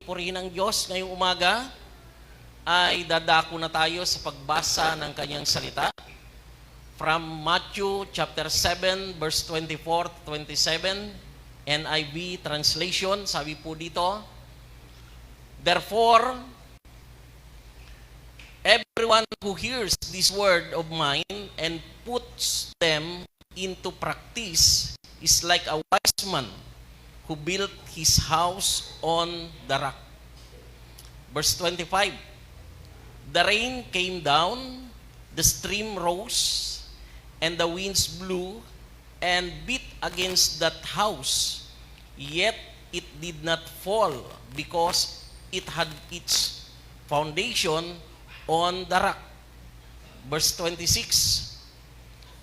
purihin ng Diyos ngayong umaga ay dadako na tayo sa pagbasa ng kanyang salita. From Matthew chapter 7 verse 24 to 27, NIV translation, sabi po dito, "Therefore, everyone who hears this word of mine and puts them into practice is like a wise man who built his house on the rock." Verse 25, "The rain came down, the stream rose, and the winds blew and beat against that house, yet it did not fall because it had its foundation on the rock." Verse 26,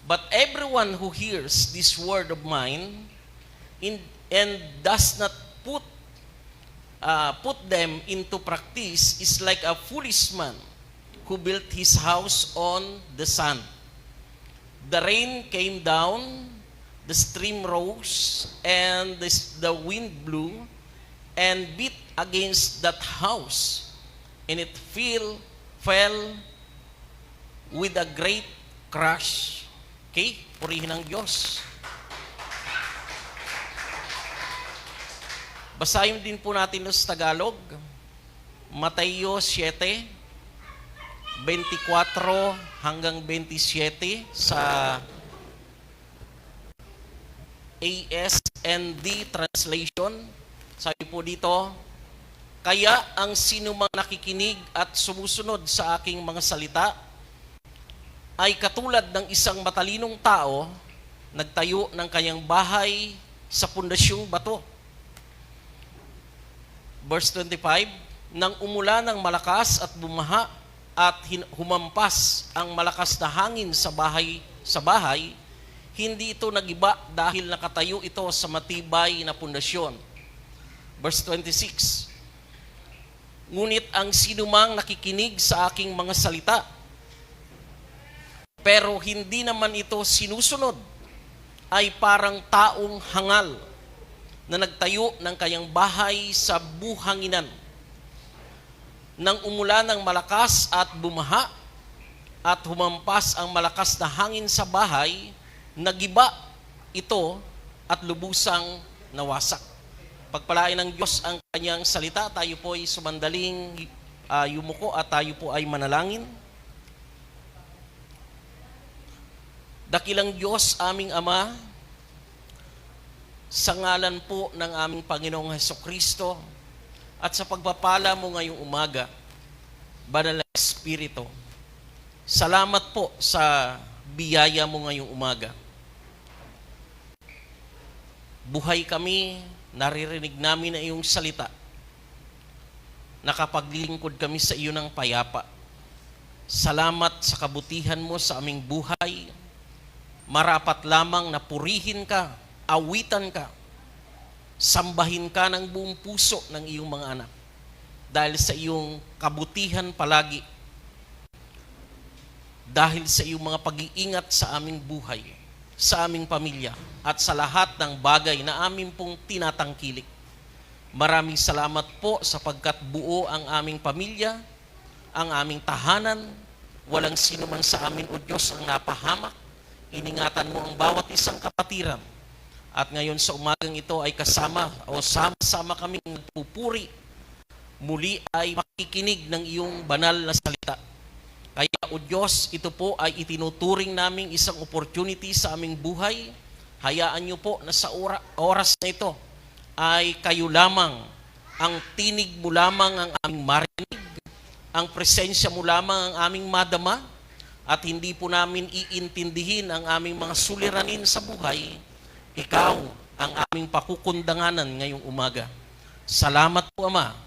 "But everyone who hears this word of mine and does not put them into practice is like a foolish man who built his house on the sand. The rain came down, the stream rose, and the wind blew and beat against that house, and it fell with a great crash." Okay? Purihin ng Diyos. Basahin din po natin sa Tagalog. Mateo 7, 24 hanggang 27 sa ASND translation. Sabi po dito, "Kaya ang sinumang nakikinig at sumusunod sa aking mga salita ay katulad ng isang matalinong tao nagtayo ng kanyang bahay sa pundasyong bato." Verse 25, "Nang umulan ng malakas at bumaha at humampas ang malakas na hangin sa bahay, hindi ito nagiba dahil nakatayo ito sa matibay na pundasyon." Verse 26, "Ngunit ang sinumang nakikinig sa aking mga salita, pero hindi naman ito sinusunod, ay parang taong hangal na nagtayo ng kanyang bahay sa buhanginan. Nang umulan ng malakas at bumaha at humampas ang malakas na hangin sa bahay, nagiba ito at lubusang nawasak." Pagpalain ng Diyos ang kanyang salita. Tayo po ay sumandaling yumuko at tayo po ay manalangin. Dakilang Diyos, aming Ama, sa ngalan po ng aming Panginoong Hesukristo at sa pagpapala mo ngayong umaga, Banal na Espiritu, salamat po sa biyaya mo ngayong umaga. Buhay kami, naririnig namin ang iyong salita. Nakapaglingkod kami sa iyo ng payapa. Salamat sa kabutihan mo sa aming buhay. Marapat lamang na purihin ka, awitan ka, sambahin ka ng buong puso ng iyong mga anak. Dahil sa iyong kabutihan palagi, dahil sa iyong mga pag-iingat sa aming buhay, sa aming pamilya, at sa lahat ng bagay na amin pong tinatangkilik. Maraming salamat po sapagkat buo ang aming pamilya, ang aming tahanan, walang sino man sa amin, O Diyos, ang napahamak. Iningatan mo ang bawat isang kapatiran. At ngayon sa umagang ito ay sama-sama kaming nagpupuri. Muli ay makikinig ng iyong banal na salita. Kaya, O Diyos, ito po ay itinuturing naming isang opportunity sa aming buhay. Hayaan niyo po na sa oras na ito ay kayo lamang, ang tinig mo lamang ang aming marinig, ang presensya mo lamang ang aming madama, at hindi po namin iintindihin ang aming mga suliranin sa buhay. Ikaw ang aming pakukundanganan ngayong umaga. Salamat po, Ama.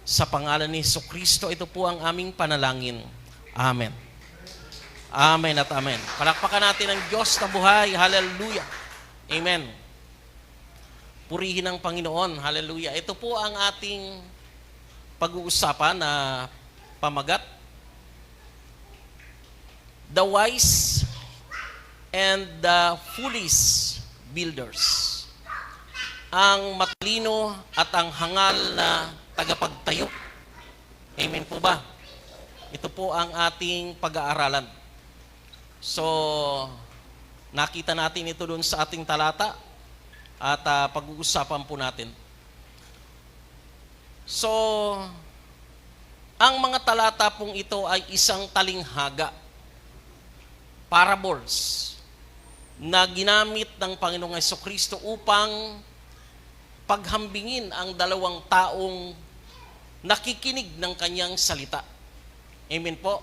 Sa pangalan ni Hesukristo, ito po ang aming panalangin. Amen. Amen at amen. Palakpakan natin ang Diyos na buhay. Hallelujah. Amen. Purihin ang Panginoon. Hallelujah. Ito po ang ating pag-uusapan na pamagat. The wise and the foolish builders. Ang matalino at ang hangal na tagapagtayo. Amen po ba? Ito po ang ating pag-aaralan. So, nakita natin ito doon sa ating talata at pag-uusapan po natin. So, ang mga talata pong ito ay isang talinghaga, parables, na ginamit ng Panginoong Hesukristo upang paghambingin ang dalawang taong nakikinig ng kanyang salita. Amen po.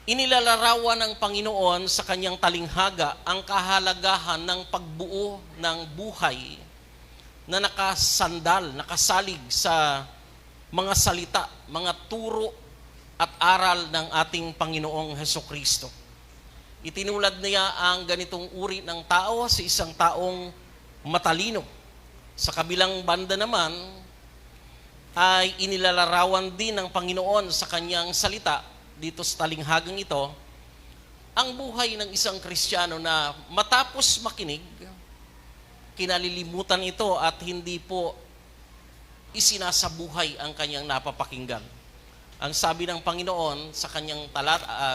Inilalarawan ng Panginoon sa kanyang talinghaga ang kahalagahan ng pagbuo ng buhay na nakasandal, nakasalig sa mga salita, mga turo at aral ng ating Panginoong Hesukristo. Itinulad niya ang ganitong uri ng tao sa isang taong matalino. Sa kabilang banda naman, ay inilalarawan din ng Panginoon sa kanyang salita dito sa talinghagang ito, ang buhay ng isang Kristiyano na matapos makinig, kinalilimutan ito at hindi po isinasabuhay ang kanyang napapakinggan. Ang sabi ng Panginoon sa kanyang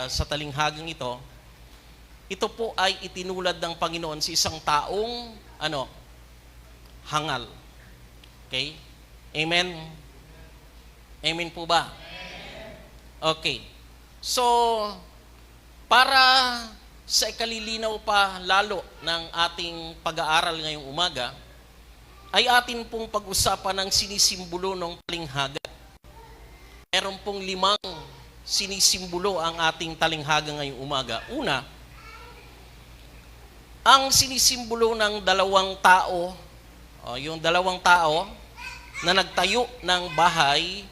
sa talinghagang ito po ay itinulad ng Panginoon sa isang taong hangal. Okay? Amen? Amen po ba? Okay. So, para sa ikalilinaw pa lalo ng ating pag-aaral ngayong umaga, ay atin pong pag-usapan ng sinisimbolo ng talinghaga. Meron pong 5 sinisimbolo ang ating talinghaga ngayong umaga. Una, ang sinisimbolo ng dalawang tao, yung dalawang tao na nagtayo ng bahay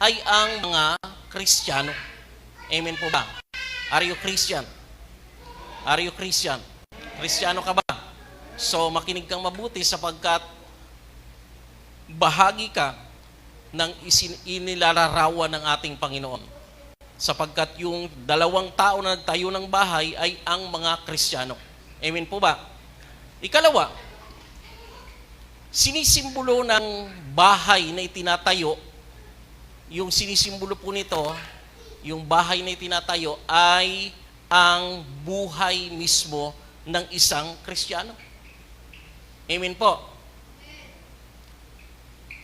ay ang mga Kristiyano. Amen po ba? Are you Christian? Are you Christian? Kristiyano ka ba? So, makinig kang mabuti sapagkat bahagi ka ng inilalarawan ng ating Panginoon. Sapagkat yung dalawang tao na nagtayo ng bahay ay ang mga Kristiyano. Amen po ba? Ikalawa, sinisimbolo ng bahay na itinatayo, yung sinisimbolo po nito, yung bahay na itinatayo ay ang buhay mismo ng isang Kristiyano. Amen po.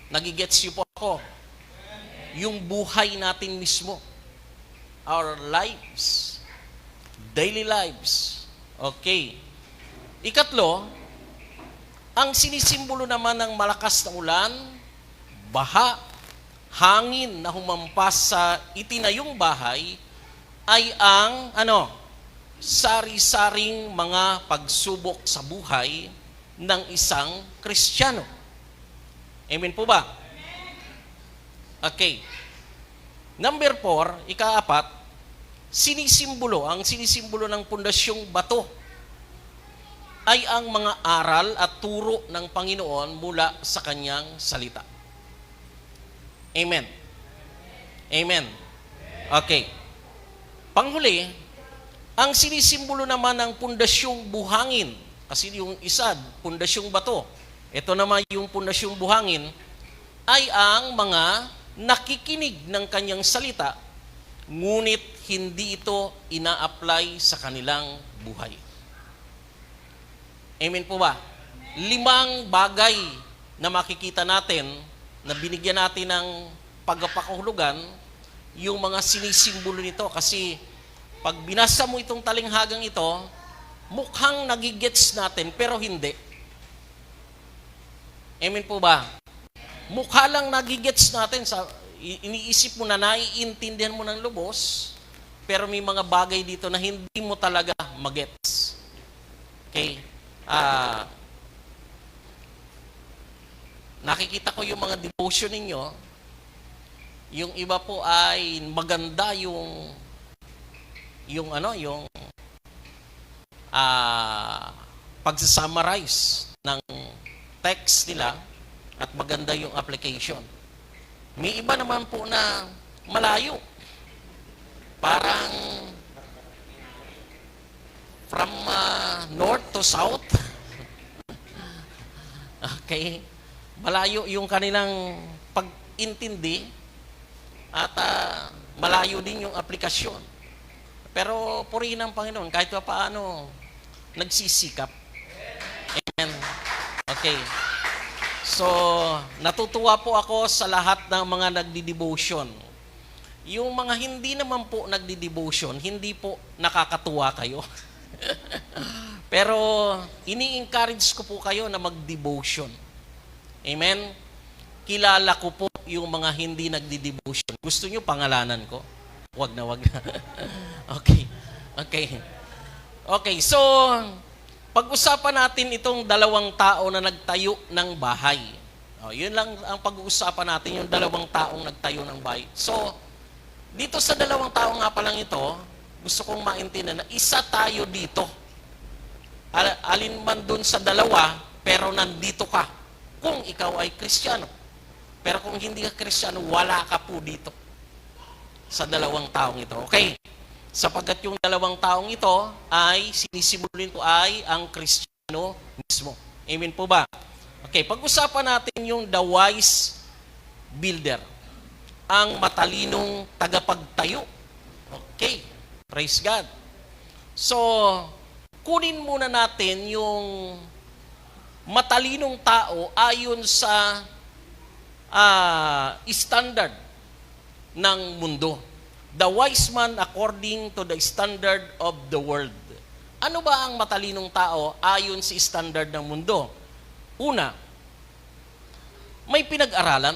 Nagigets niyo po ako. Yung buhay natin mismo. Our lives. Daily lives. Okay. Ikatlo, ang sinisimbolo naman ng malakas na ulan, baha, hangin na humampas sa itinayong bahay ay ang sari-saring mga pagsubok sa buhay ng isang Kristiyano. Amen po ba? Okay. Number 4, ika-4, ang sinisimbolo ng pundasyong bato ay ang mga aral at turo ng Panginoon mula sa kanyang salita. Amen. Amen. Okay. Panghuli, ang sinisimbolo naman ng pundasyong buhangin, kasi yung isa, pundasyong bato, ito naman yung pundasyong buhangin, ay ang mga nakikinig ng kanyang salita, ngunit hindi ito ina-apply sa kanilang buhay. Amen po ba? 5 bagay na makikita natin, na binigyan natin ng pagpapakahulugan, yung mga sinisimbolo nito. Kasi pag binasa mo itong talinghagang ito, mukhang nagigets natin, pero hindi. Amen po ba? Mukha lang nagigets natin, iniisip mo na naiintindihan mo ng lubos, pero may mga bagay dito na hindi mo talaga magets. Okay? Nakikita ko yung mga devotion ninyo, yung iba po ay maganda yung pagsa-summarize ng text nila at maganda yung application. May iba naman po na malayo. Parang from north to south. Okay? Malayo yung kanilang intindi at malayo din yung aplikasyon. Pero purihin ang Panginoon kahit pa paano nagsisikap. Amen. Okay. So, natutuwa po ako sa lahat ng mga nagdi-devotion. Yung mga hindi naman po nagdi-devotion, hindi po nakakatuwa kayo. Pero ini-encourage ko po kayo na mag-devotion. Amen? Kilala ko po yung mga hindi nagdi-devotion. Gusto nyo pangalanan ko? Wag na, wag na. Okay. Okay, so pag-usapan natin itong dalawang tao na nagtayo ng bahay. Yun lang ang pag-uusapan natin, yung dalawang taong nagtayo ng bahay. So, dito sa dalawang tao nga pa lang ito, gusto kong maintindihan na isa tayo dito. Alin man dun sa dalawa, pero nandito ka. Kung ikaw ay Kristiyano. Pero kung hindi ka Kristiyano, wala ka po dito. Sa dalawang taong ito. Okay? Sapagkat yung dalawang taong ito ay sinisimulin ko ay ang Kristiyano mismo. Amen po ba? Okay, pag-usapan natin yung the wise builder. Ang matalinong tagapagtayo. Okay, praise God. So, kunin muna natin yung matalinong tao ayon sa standard ng mundo. The wise man according to the standard of the world. Ano ba ang matalinong tao ayon sa standard ng mundo? Una, may pinag-aralan.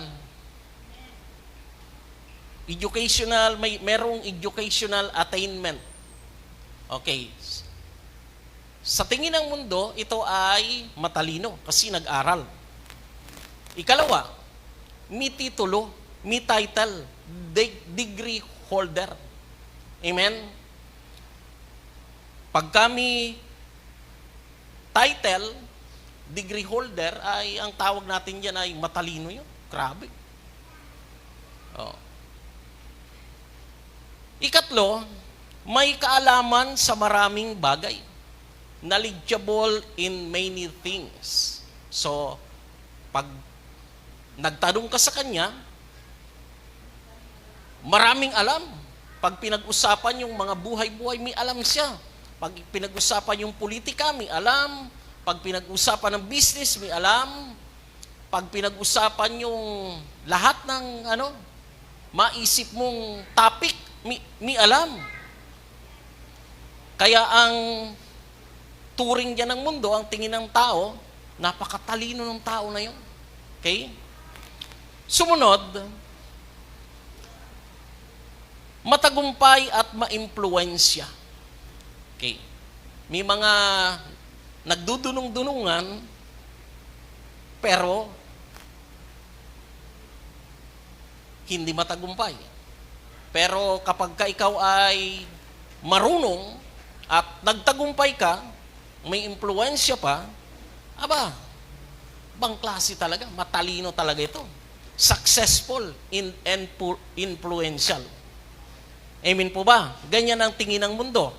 Educational, merong educational attainment. Okay. Sa tingin ng mundo, ito ay matalino kasi nag-aral. Ikalawa, may titulo, may title, degree holder. Amen? Pag kami title, degree holder, ay ang tawag natin dyan ay matalino yun. Grabe. Oh. Ikatlo, may kaalaman sa maraming bagay. Knowledgeable in many things. So, pag nagtanong ka sa kanya, maraming alam. Pag pinag-usapan yung mga buhay-buhay, may alam siya. Pag pinag-usapan yung politika, may alam. Pag pinag-usapan ng business, may alam. Pag pinag-usapan yung lahat ng maisip mong topic, may alam. Kaya ang turing niya ng mundo, ang tingin ng tao, napakatalino ng tao na yun. Okay? Sumunod, matagumpay at maimpluwensya. Okay. May mga nagdudunong-dunungan, pero hindi matagumpay. Pero kapag ka ikaw ay marunong at nagtagumpay ka, may impluwensya pa, bang klase talaga, matalino talaga ito. Successful and influential. Amen po ba? Ganyan ang tingin ng mundo.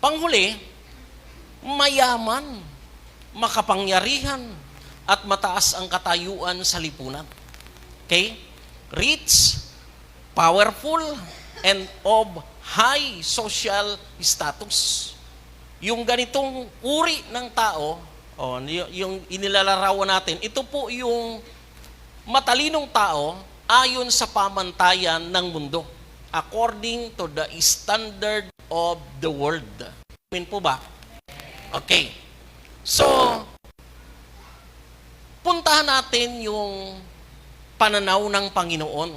Panghuli, mayaman, makapangyarihan, at mataas ang katayuan sa lipunan. Okay? Rich, powerful, and of high social status. Yung ganitong uri ng tao, yung inilalarawan natin, ito po yung matalinong tao ayon sa pamantayan ng mundo. According to the standard of the world. Amen po ba? Okay. So, puntahan natin yung pananaw ng Panginoon.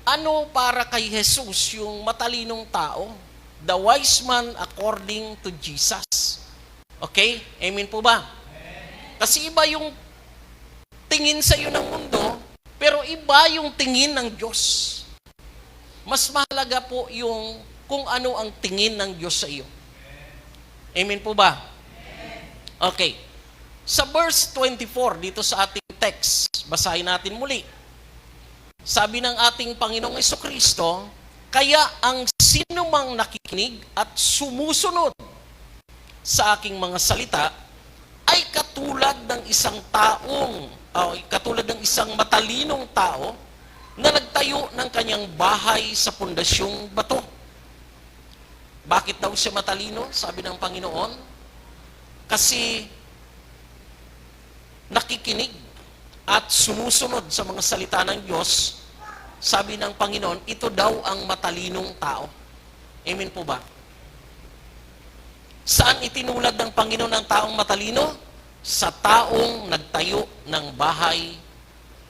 Ano para kay Jesus yung matalinong tao? The wise man according to Jesus. Okay? Amen po ba? Kasi iba yung tingin sa iyo ng mundo, pero iba yung tingin ng Diyos. Mas mahalaga po yung kung ano ang tingin ng Diyos sa iyo. Amen po ba? Okay. Sa verse 24, dito sa ating text, basahin natin muli. Sabi ng ating Panginoong Jesucristo, kaya ang sinumang nakikinig at sumusunod sa aking mga salita ay katulad ng isang matalinong tao na nagtayo ng kanyang bahay sa pundasyong bato. Bakit daw siya matalino? Sabi ng Panginoon, kasi nakikinig at sumusunod sa mga salita ng Diyos. Sabi ng Panginoon, ito daw ang matalinong tao. Amen po ba? Saan itinulad ng Panginoon ang taong matalino? Sa taong nagtayo ng bahay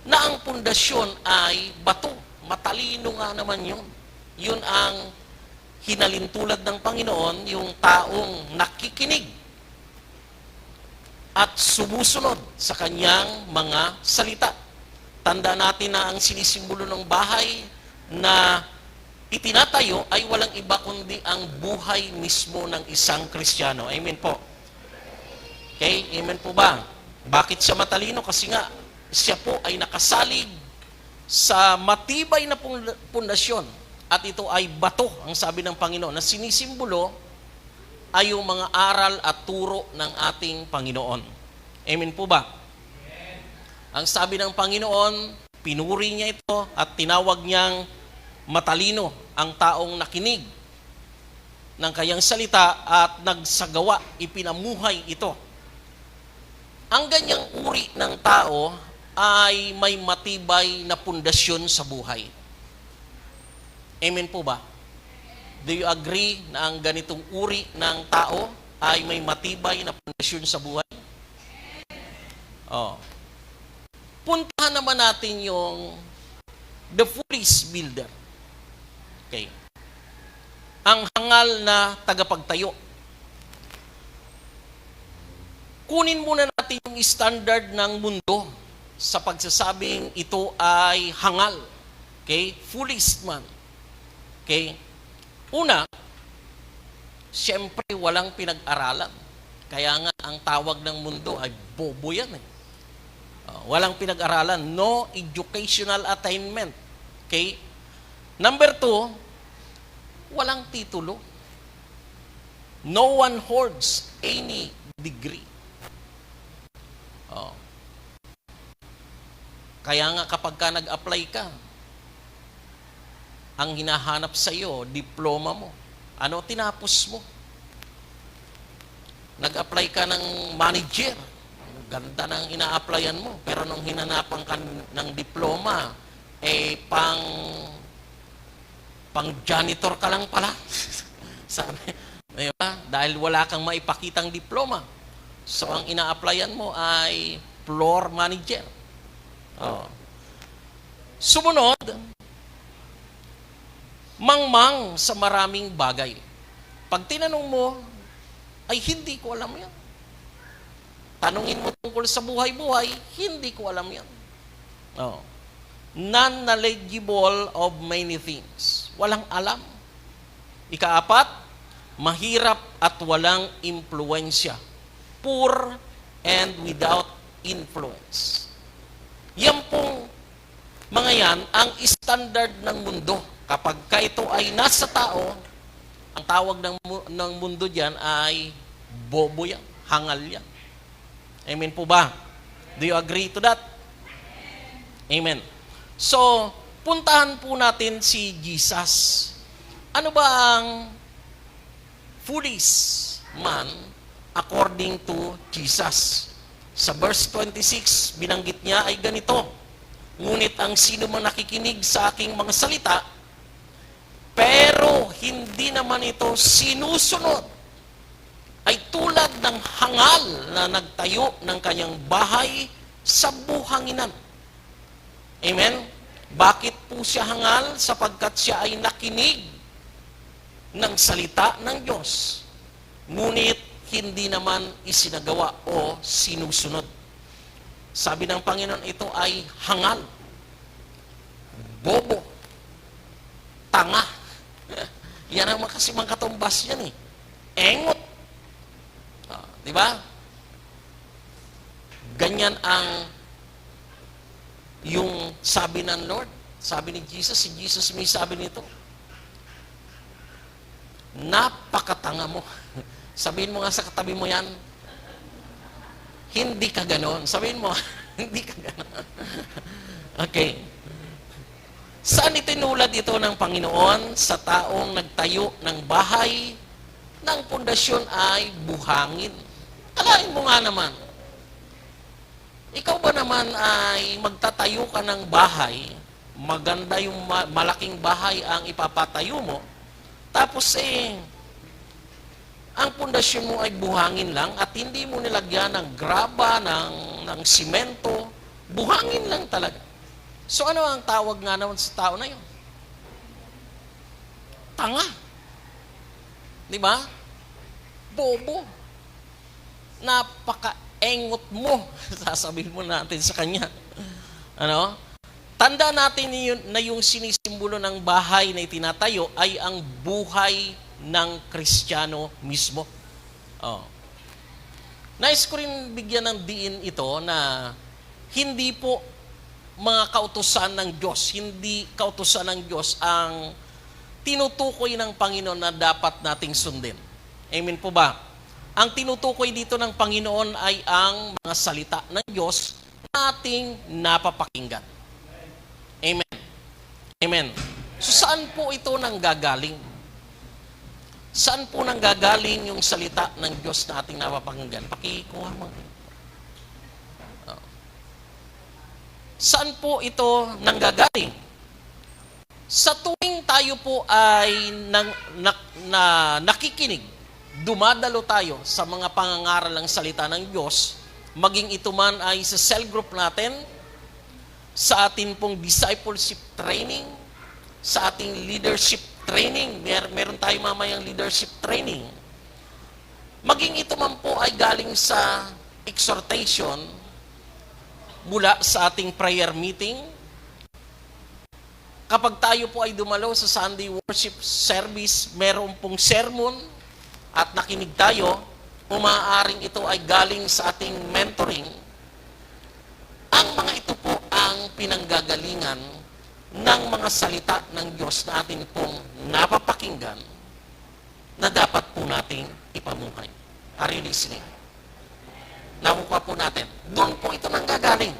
na ang pundasyon ay bato. Matalino nga naman yun. Yun ang hinalintulad ng Panginoon, yung taong nakikinig at sumusunod sa kanyang mga salita. Tanda natin na ang sinisimbolo ng bahay na itinatayo ay walang iba kundi ang buhay mismo ng isang Kristiyano. Amen po. Okay? Amen po ba? Bakit siya matalino? Kasi nga, siya po ay nakasalig sa matibay na pundasyon. At ito ay bato, ang sabi ng Panginoon, na sinisimbolo ay yung mga aral at turo ng ating Panginoon. Amen po ba? Amen. Ang sabi ng Panginoon, pinuri niya ito at tinawag niyang matalino ang taong nakinig ng kanyang salita at nagsagawa, ipinamuhay ito. Ang ganyang uri ng tao ay may matibay na pundasyon sa buhay. Amen po ba? Do you agree na ang ganitong uri ng tao ay may matibay na pundasyon sa buhay? Oh. Puntahan naman natin yung the foolish builder. Okay. Ang hangal na tagapagtayo. Kunin muna natin yung standard ng mundo sa pagsasabing ito ay hangal. Okay? Foolish man. Okay? Una, siyempre walang pinag-aralan. Kaya nga ang tawag ng mundo ay bobo yan eh. Walang pinag-aralan. No educational attainment. Okay? Number 2, walang titulo. No one holds any degree. Kaya nga kapag ka nag-apply ka, ang hinahanap sa iyo, diploma mo. Ano tinapos mo? Nag-apply ka ng manager. Ganda ng ina-applyan mo. Pero nung hinanapan ka ng diploma, pang janitor ka lang pala. Sabi, diba? Dahil wala kang maipakitang diploma. So, ang ina-applyan mo ay floor manager. Sumunod, mangmang sa maraming bagay. Pag tinanong mo, ay hindi ko alam yan. Tanungin mo tungkol sa buhay-buhay, hindi ko alam yan. Non-knowledgeable of many things. Walang alam. Ika-4, mahirap at walang impluensya. Poor and without influence. Yan pong mga yan, ang standard ng mundo. Kapag ka ito ay nasa tao, ang tawag ng mundo dyan ay bobo yan, hangal yan. Amen po ba? Do you agree to that? Amen. So, puntahan po natin si Jesus. Ano ba ang foolish man according to Jesus? Sa verse 26, binanggit niya ay ganito, ngunit ang sino man nakikinig sa aking mga salita, pero hindi naman ito sinusunod, ay tulad ng hangal na nagtayo ng kanyang bahay sa buhanginan. Amen? Bakit po siya hangal? Sapagkat siya ay nakinig ng salita ng Diyos. Ngunit hindi naman isinagawa o sinusunod. Sabi ng Panginoon, ito ay hangal, bobo, tanga. Yan ang kasi mga katumbas yan eh. Engot. Di ba? Ganyan ang yung sabi ng Lord. Sabi ni Jesus, si Jesus may sabi nito, napakatanga mo. Sabihin mo nga sa katabi mo yan, hindi ka ganon. Sabihin mo, hindi ka ganon. Okay. Saan itinulad ito ng Panginoon? Sa taong nagtayo ng bahay, ng pundasyon ay buhangin. Alain mo nga naman, ikaw ba naman ay magtatayo ka ng bahay, maganda yung malaking bahay ang ipapatayo mo, tapos ang pundasyon mo ay buhangin lang at hindi mo nilagyan ng graba, ng simento, buhangin lang talaga. So ano ang tawag nga naman sa tao na yun? Tanga. Di ba? Bobo. Napaka-engot mo. Sasabihin mo natin sa kanya. Ano? Tanda natin na yung sinisimbolo ng bahay na itinatayo ay ang buhay ng Kristiyano mismo. Oh. Nais ko rin bigyan ng diin ito na hindi po mga kautusan ng Diyos, hindi kautusan ng Diyos ang tinutukoy ng Panginoon na dapat nating sundin. Amen po ba? Ang tinutukoy dito ng Panginoon ay ang mga salita ng Diyos na ating napapakinggan. Amen. Amen. So saan po ito nanggagaling? Saan po nanggagaling yung salita ng Diyos na ating napapakinggan? Pakikuha mo. Saan po ito nanggagaling? Sa tuwing tayo po ay nakikinig, dumadalo tayo sa mga pangangaral ng salita ng Diyos, maging ito man ay sa cell group natin, sa atin pong discipleship training, sa ating leadership training, meron tayo mamayang leadership training, maging ito man po ay galing sa exhortation, mula sa ating prayer meeting, kapag tayo po ay dumalo sa Sunday worship service, meron pong sermon at nakinig tayo, umaaaring ito ay galing sa ating mentoring. Ang mga ito po ang pinanggagalingan ng mga salita ng Diyos na atin pong napapakinggan na dapat po nating ipamuhay. Are you listening? Nakukuha po natin. Doon po ito nanggagaling.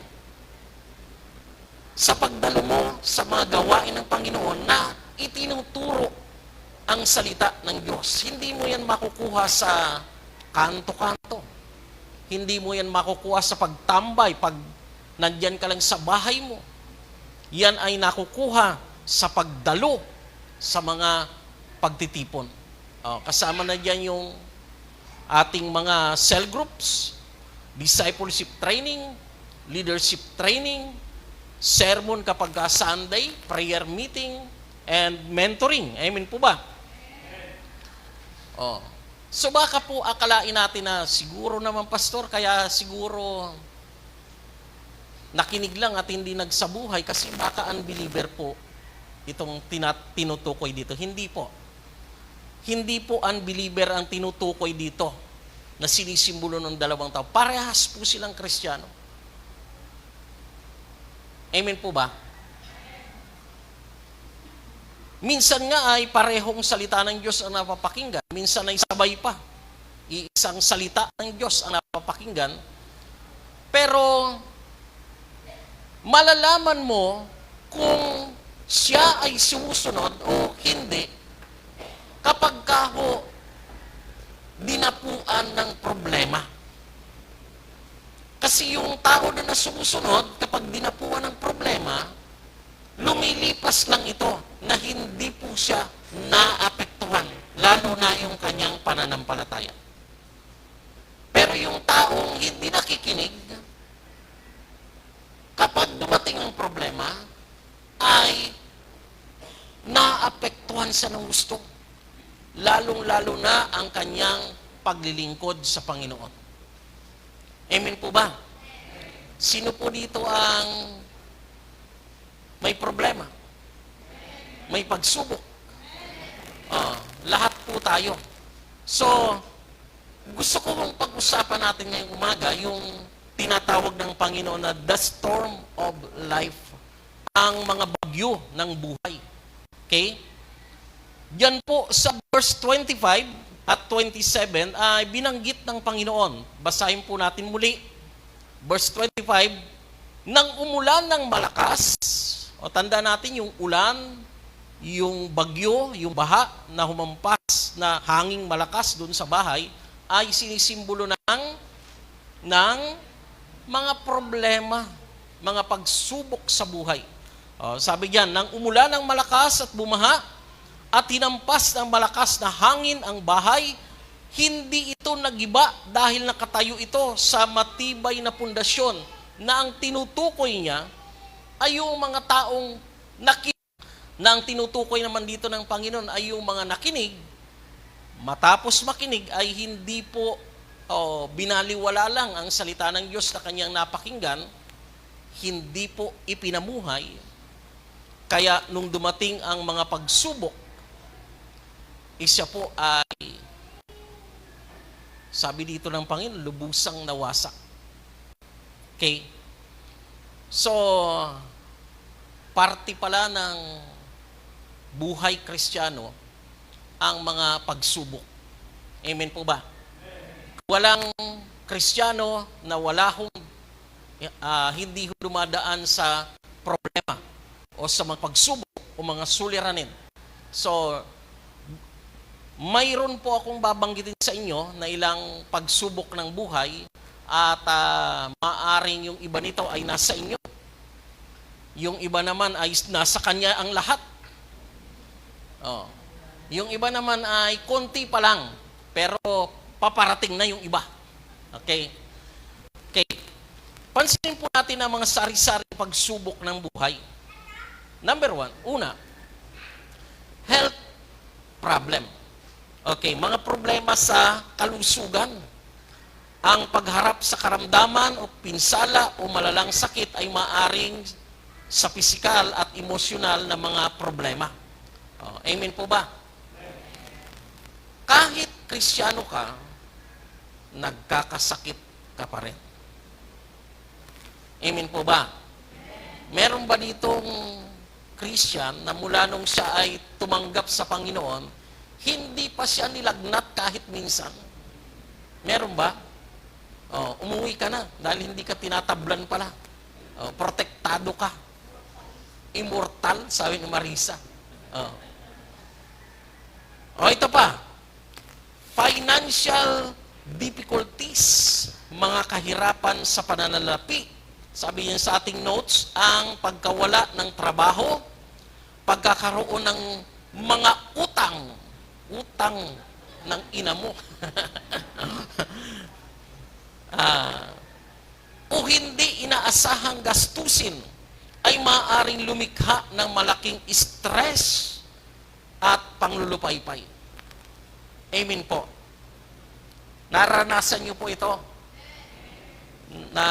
Sa pagdalo mo sa mga gawain ng Panginoon na itinuturo ang salita ng Diyos. Hindi mo yan makukuha sa kanto-kanto. Hindi mo yan makukuha sa pagtambay, pag nandyan ka lang sa bahay mo. Yan ay nakukuha sa pagdalo sa mga pagtitipon. Kasama na dyan yung ating mga cell groups, discipleship training, leadership training, sermon kapag Sunday, prayer meeting, and mentoring. Amen po ba? Oh. So baka po akalain natin na siguro naman pastor, kaya siguro nakinig lang at hindi nagsabuhay kasi baka unbeliever po itong tinutukoy dito. Hindi po. Hindi po unbeliever ang tinutukoy dito na sinisimbolo ng dalawang tao. Parehas po silang Kristiyano. Amen po ba? Minsan nga ay parehong salita ng Diyos ang napapakinggan. Minsan ay sabay pa. Iisang salita ng Diyos ang napapakinggan. Pero malalaman mo kung siya ay sumusunod o hindi kapag kaho dinapuan ng problema. Kasi yung tao na sumusunod, kapag dinapuan ng problema, lumilipas lang ito na hindi po siya naapektuhan, lalo na yung kanyang pananampalataya. Pero yung taong hindi nakikinig, kapag dumating ang problema, ay naapektuhan siya ng gusto. Lalong-lalo na ang kanyang paglilingkod sa Panginoon. Amen po ba? Sino po dito ang may problema? May pagsubok? Lahat po tayo. So, gusto ko kong pag-usapan natin ngayong umaga yung tinatawag ng Panginoon na the storm of life. Ang mga bagyo ng buhay. Okay? Diyan po sa verse 25 at 27 ay binanggit ng Panginoon. Basahin po natin muli. Verse 25, nang umulan ng malakas, o tanda natin yung ulan, yung bagyo, yung baha na humampas na hanging malakas doon sa bahay, ay sinisimbolo ng mga problema, mga pagsubok sa buhay. Sabi diyan, nang umulan ng malakas at bumaha, at hinampas ng malakas na hangin ang bahay, hindi ito nagiba dahil nakatayo ito sa matibay na pundasyon na ang tinutukoy niya ay yung mga taong nakinig. Na ang tinutukoy naman dito ng Panginoon ay yung mga nakinig, matapos makinig ay hindi po binaliwala lang ang salita ng Diyos na kanyang napakinggan, hindi po ipinamuhay. Kaya nung dumating ang mga pagsubok, siya po ay, sabi dito ng Panginoon, lubusang nawasak. Okay? So, parte pala ng buhay Kristiyano ang mga pagsubok. Amen po ba? Walang Kristiyano na hindi dumadaan sa problema o sa mga pagsubok o mga suliranin. So, mayroon po akong babanggitin sa inyo na ilang pagsubok ng buhay at maaring yung iba nito ay nasa inyo. Yung iba naman ay nasa kanya ang lahat. Yung iba naman ay konti pa lang, pero paparating na yung iba. Okay? Pansinin po natin ang mga sari-saring pagsubok ng buhay. Number 1, una, health problem. Okay, mga problema sa kalusugan. Ang pagharap sa karamdaman o pinsala o malalang sakit ay maaring sa pisikal at emosyonal na mga problema. Amen po ba? Kahit Kristiyano ka, nagkakasakit ka pa rin. Amen po ba? Meron ba ditong Christian na mula nung siya ay tumanggap sa Panginoon, hindi pa siya nilagnat kahit minsan? Meron ba? Umuwi ka na dahil hindi ka tinatablan pala. Protektado ka. Immortal, sabi ni Marisa. Ito pa. Financial difficulties, mga kahirapan sa pananalapi. Sabi niya sa ating notes, ang pagkawala ng trabaho, pagkakaroon ng mga utang ng ina mo. O hindi inaasahang gastusin ay maaaring lumikha ng malaking stress at panglulupaypay. Amen po. Naranasan niyo po ito na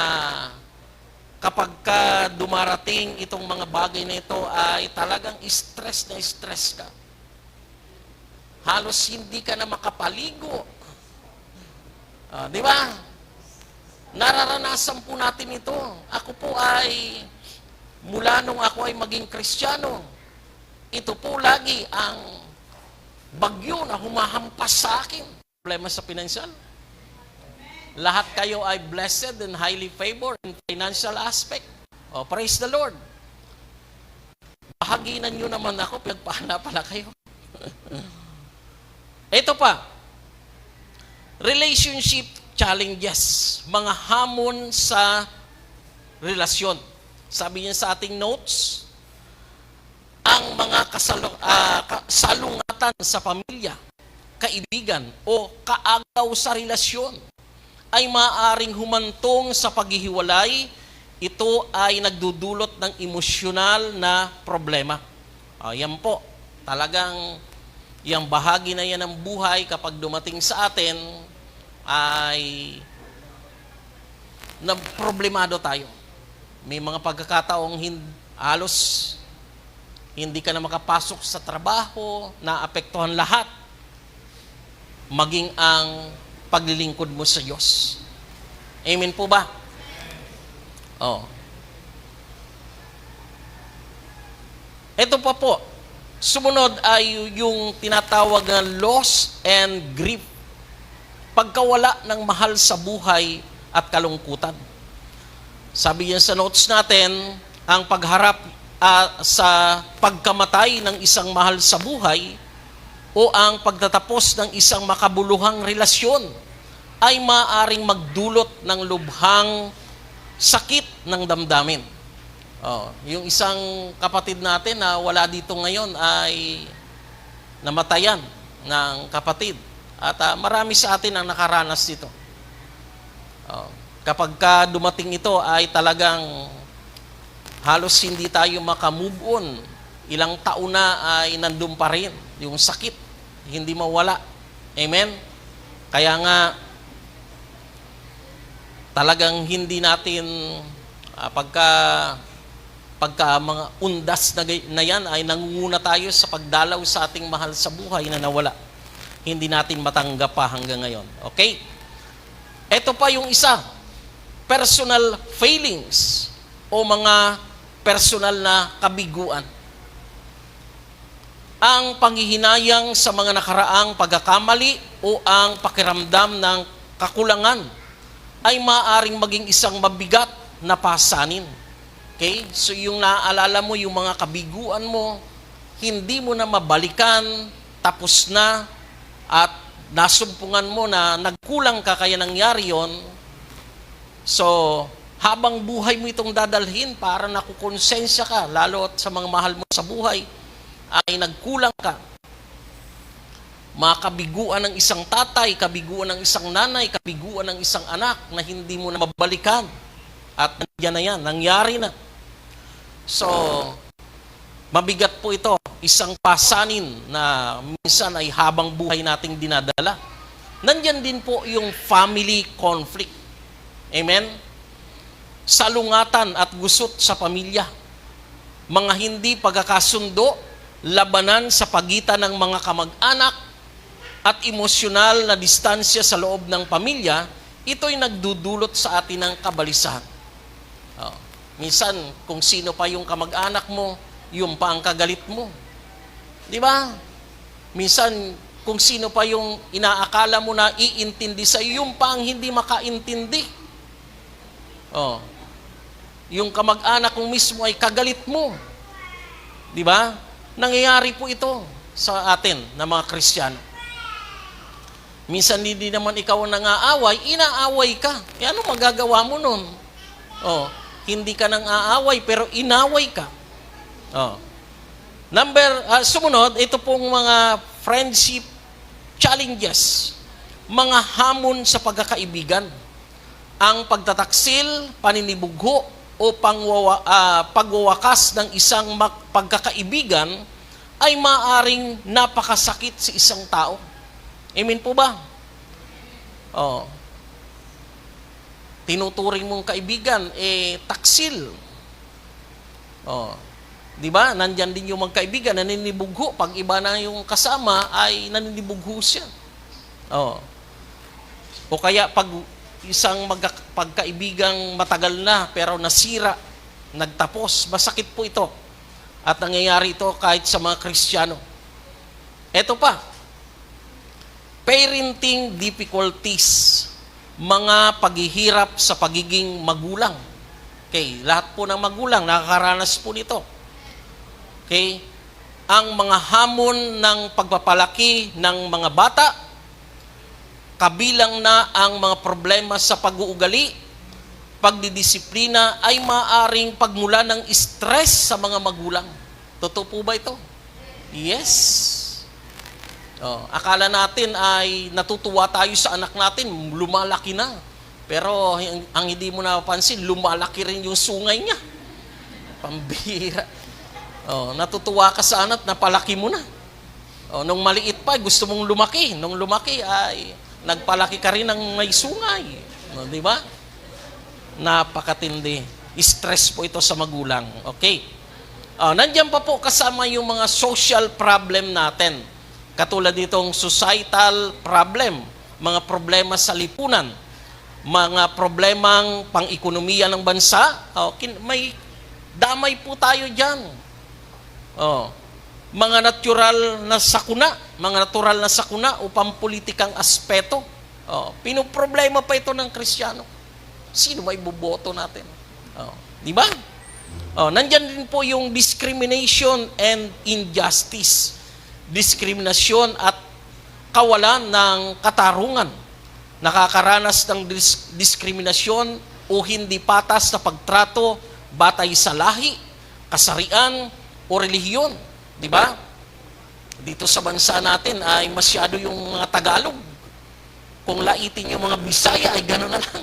kapag ka dumarating itong mga bagay na ito ay talagang stress na stress ka. Halos hindi ka na makapaligo. Di ba? Nararanasan po natin ito. Ako po ay, mula nung ako ay maging Kristiyano, ito po lagi ang bagyo na humahampas sa akin. Problema sa financial. Lahat kayo ay blessed and highly favored in financial aspect. Praise the Lord. Bahaginan nyo naman ako, pinagpahala pala kayo. Ito pa, relationship challenges, mga hamon sa relasyon. Sabi niya sa ating notes, ang mga salungatan sa pamilya, kaibigan, o kaagaw sa relasyon ay maaaring humantong sa paghihiwalay. Ito ay nagdudulot ng emosyonal na problema. Yan po, talagang yung bahagi na yan ng buhay kapag dumating sa atin ay problemado tayo. May mga pagkakataong halos hindi ka na makapasok sa trabaho, naapektuhan lahat, maging ang paglilingkod mo sa Diyos. Amen po ba? Ito pa po, sumunod ay yung tinatawag na loss and grief. Pagkawala ng mahal sa buhay at kalungkutan. Sabi niya sa notes natin, ang pagharap sa pagkamatay ng isang mahal sa buhay o ang pagtatapos ng isang makabuluhang relasyon ay maaaring magdulot ng lubhang sakit ng damdamin. Yung isang kapatid natin na wala dito ngayon ay namatayan ng kapatid. At marami sa atin ang nakaranas dito. Kapag ka dumating ito ay talagang halos hindi tayo makamove on. Ilang taon na ay nandun pa rin. Yung sakit, hindi mawala. Amen? Kaya nga, talagang hindi natin pagka mga undas na yan ay nangunguna tayo sa pagdalaw sa ating mahal sa buhay na nawala. Hindi natin matanggap pa hanggang ngayon. Okay? Ito pa yung isa, personal failings o mga personal na kabiguan. Ang panghihinayang sa mga nakaraang pagkakamali o ang pakiramdam ng kakulangan ay maaaring maging isang mabigat na pasanin. Okay? So yung naaalala mo, yung mga kabiguan mo, hindi mo na mabalikan, tapos na, at nasumpungan mo na nagkulang ka kaya nangyari yon. So, habang buhay mo itong dadalhin para nakukonsensya ka, lalo at sa mga mahal mo sa buhay, ay nagkulang ka. Mga kabiguan ng isang tatay, kabiguan ng isang nanay, kabiguan ng isang anak na hindi mo na mabalikan. At nandiyan na yan, nangyari na. So, mabigat po ito. Isang pasanin na minsan ay habang buhay nating dinadala. Nandiyan din po yung family conflict. Amen? Salungatan at gusot sa pamilya. Mga hindi pagkakasundo, labanan sa pagitan ng mga kamag-anak, at emosyonal na distansya sa loob ng pamilya, ito'y nagdudulot sa atin ng kabalisahan. Minsan, kung sino pa yung kamag-anak mo, yung pa ang kagalit mo. Di ba? Minsan, kung sino pa yung inaakala mo na iintindi sa iyo, yung pa ang hindi makaintindi. Yung kamag-anak mo mismo ay kagalit mo. Di ba? Nangyayari po ito sa atin na mga Kristiyano. Minsan hindi naman ikaw ang nangaaway, inaaway ka. E ano magagawa mo nun? Hindi ka nang aaway, pero inaway ka. Sumunod, ito pong mga friendship challenges. Mga hamon sa pagkakaibigan. Ang pagtataksil, paninibugho, o pagwawakas ng isang pagkakaibigan ay maaring napakasakit sa isang tao. Amen po ba? Tinuturing mong kaibigan, taksil. Di ba? Nandyan din yung magkaibigan, naninibugho. Pag iba na yung kasama, ay naninibugho siya. O kaya pag isang pagkaibigang matagal na, pero nasira, nagtapos, masakit po ito. At nangyayari ito kahit sa mga Kristiyano. Ito pa, parenting difficulties. Mga paghihirap sa pagiging magulang. Okay, lahat po ng magulang nakakaranas po nito. Okay? Ang mga hamon ng pagpapalaki ng mga bata, kabilang na ang mga problema sa pag-uugali, pagdidisiplina ay maaring pagmula ng stress sa mga magulang. Totoo po ba ito? Yes. Akala natin ay natutuwa tayo sa anak natin, lumalaki na. Pero ang hindi mo napansin, lumalaki rin yung sungay niya. Pambira. Natutuwa ka sa anak, napalaki mo na. Nung maliit pa, gusto mong lumaki. Nung lumaki ay nagpalaki ka rin ng may sungay. Di ba? Napakatindi. Stress po ito sa magulang. Okay. Nandiyan pa po kasama yung mga social problem natin. Katulad nitong societal problem, mga problema sa lipunan, mga problemang pang-ekonomiya ng bansa, may damay po tayo dyan. Mga natural na sakuna o pampolitikang aspeto. Pinoproblema pa ito ng Kristiyano. Sino ba iboboto natin? Oh, di ba? Oh, nandyan din po yung discrimination and injustice. Diskriminasyon at kawalan ng katarungan. Nakakaranas ng diskriminasyon o hindi patas na pagtrato batay sa lahi, kasarian o relihiyon. Di ba? Dito sa bansa natin ay masyado yung mga Tagalog. Kung laitin yung mga Bisaya ay gano'n na lang.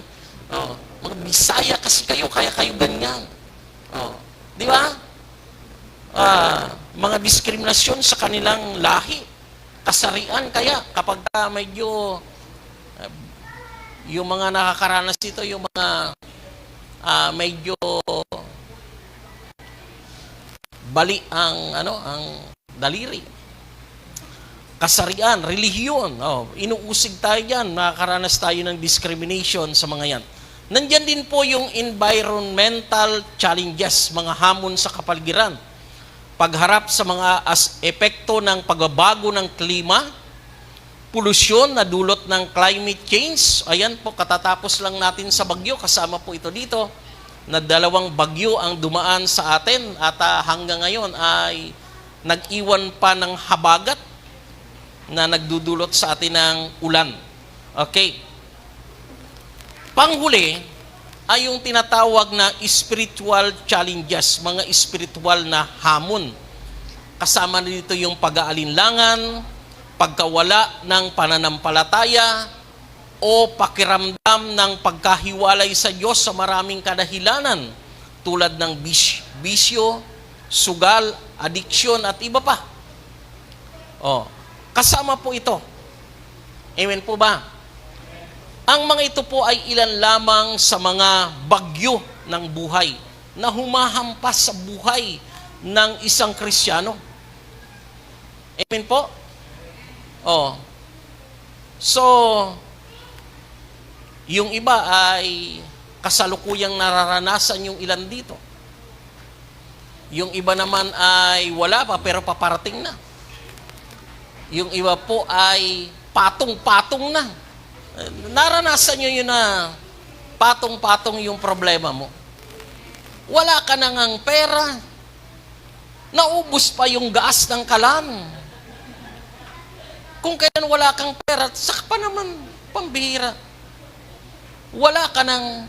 Oh, mga Bisaya kasi kayo, kaya kayo ganyan. Oh, di ba? Mga diskriminasyon sa kanilang lahi, kasarian kaya kapag medyo yung mga nakakaranas dito, yung mga medyo bali ang daliri. Kasarian, relihiyon, inuusig tayo diyan, nakakaranas tayo ng discrimination sa mga yan. Nandiyan din po yung environmental challenges, mga hamon sa kapaligiran. Pagharap sa mga epekto ng pagbabago ng klima, polusyon na dulot ng climate change. Ayan po, katatapos lang natin sa bagyo, kasama po ito dito, na 2 bagyo ang dumaan sa atin at hanggang ngayon ay nag-iwan pa ng habagat na nagdudulot sa atin ng ulan. Okay. Panghuli ay yung tinatawag na spiritual challenges, mga spiritual na hamon. Kasama dito yung pag-aalinlangan, pagkawala ng pananampalataya, o pakiramdam ng pagkahiwalay sa Diyos sa maraming kadahilanan tulad ng bisyo, sugal, addiction at iba pa. Kasama po ito. Amen po ba? Ang mga ito po ay ilan lamang sa mga bagyo ng buhay na humahampas sa buhay ng isang Kristiyano. Amen po? So, yung iba ay kasalukuyang nararanasan yung ilan dito. Yung iba naman ay wala pa pero paparating na. Yung iba po ay patong-patong na. Naranasan nyo yun na patong-patong yung problema mo. Wala ka na ngang pera. Naubos pa yung gas ng kalan. Kung kailan wala kang pera, saka pa naman pambihira. Wala ka nang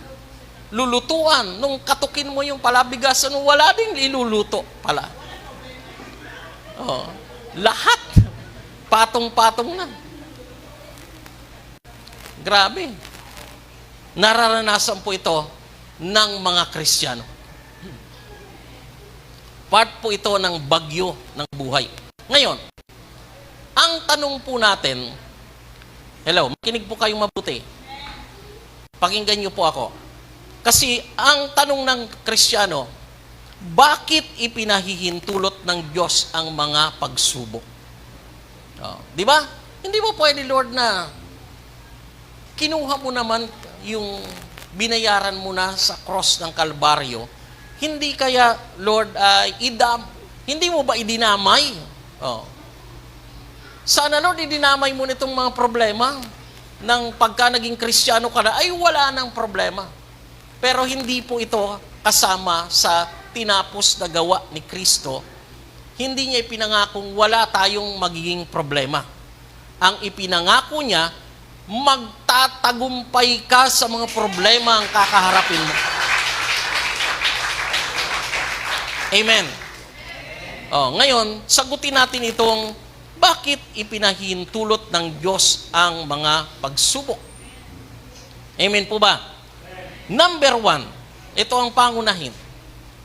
lulutuan. Nung katukin mo yung palabigasan, wala ding iluluto pala. Lahat. Patong-patong na. Grabe. Nararanasan po ito ng mga Kristiyano. Part po ito ng bagyo ng buhay. Ngayon, ang tanong po natin, hello, makinig po kayong mabuti. Pakinggan niyo po ako. Kasi ang tanong ng Kristiyano, bakit ipinahihintulot ng Diyos ang mga pagsubok? Di ba? Hindi mo pwede, Lord, na kinuha mo naman yung binayaran mo na sa cross ng Kalbaryo. Hindi kaya, Lord, hindi mo ba idinamay? Sana, Lord, idinamay mo nitong mga problema nang pagka naging Kristiyano ka na, ay wala nang problema. Pero hindi po ito kasama sa tinapos na gawa ni Kristo. Hindi niya ipinangakong wala tayong magiging problema. Ang ipinangako niya, magtatagumpay ka sa mga problema ang kakaharapin mo. Amen. Ngayon, sagutin natin itong bakit ipinahintulot ng Diyos ang mga pagsubok. Amen po ba? Number 1, ito ang pangunahin.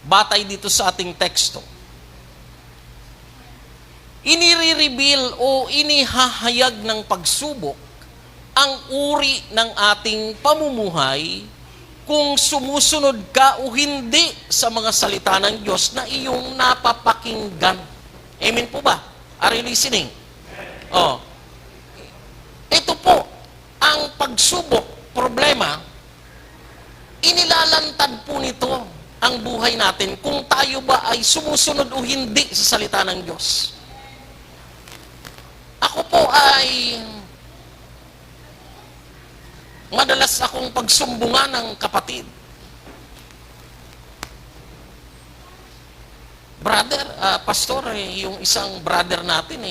Batay dito sa ating teksto. Inire-reveal o inihahayag ng pagsubok ang uri ng ating pamumuhay kung sumusunod ka o hindi sa mga salita ng Diyos na iyong napapakinggan. Amen po ba? Are you listening? Ito po, ang pagsubok, problema, inilalantad po nito ang buhay natin kung tayo ba ay sumusunod o hindi sa salita ng Diyos. Ako po ay madalas akong pagsumbungan ng kapatid. Brother, pastor, yung isang brother natin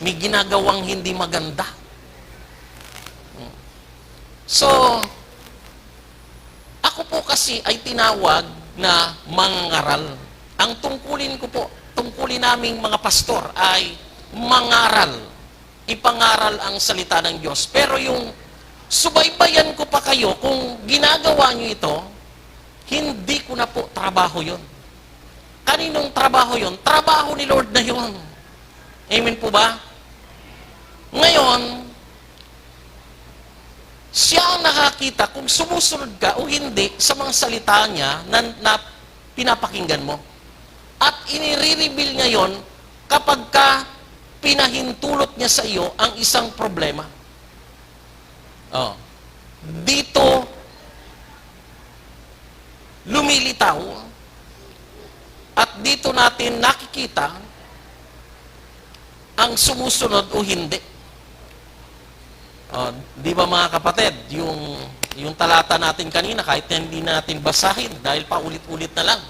may ginagawang hindi maganda. So, ako po kasi ay tinawag na mangaral. Ang tungkulin naming mga pastor ay mangaral. Ipangaral ang salita ng Diyos. Pero yung subaybayan ko pa kayo, kung ginagawa nyo ito, hindi ko na po trabaho yon. Kaninong trabaho yon? Trabaho ni Lord na yon. Amen po ba? Ngayon, siya ang nakakita kung sumusunod ka o hindi sa mga salita niya na pinapakinggan mo. At inire-reveal niya yon kapag ka pinahintulot niya sa iyo ang isang problema. Dito, lumilitaw at dito natin nakikita ang sumusunod o hindi. Di ba mga kapatid, yung talata natin kanina, kahit hindi natin basahin dahil paulit-ulit na lang.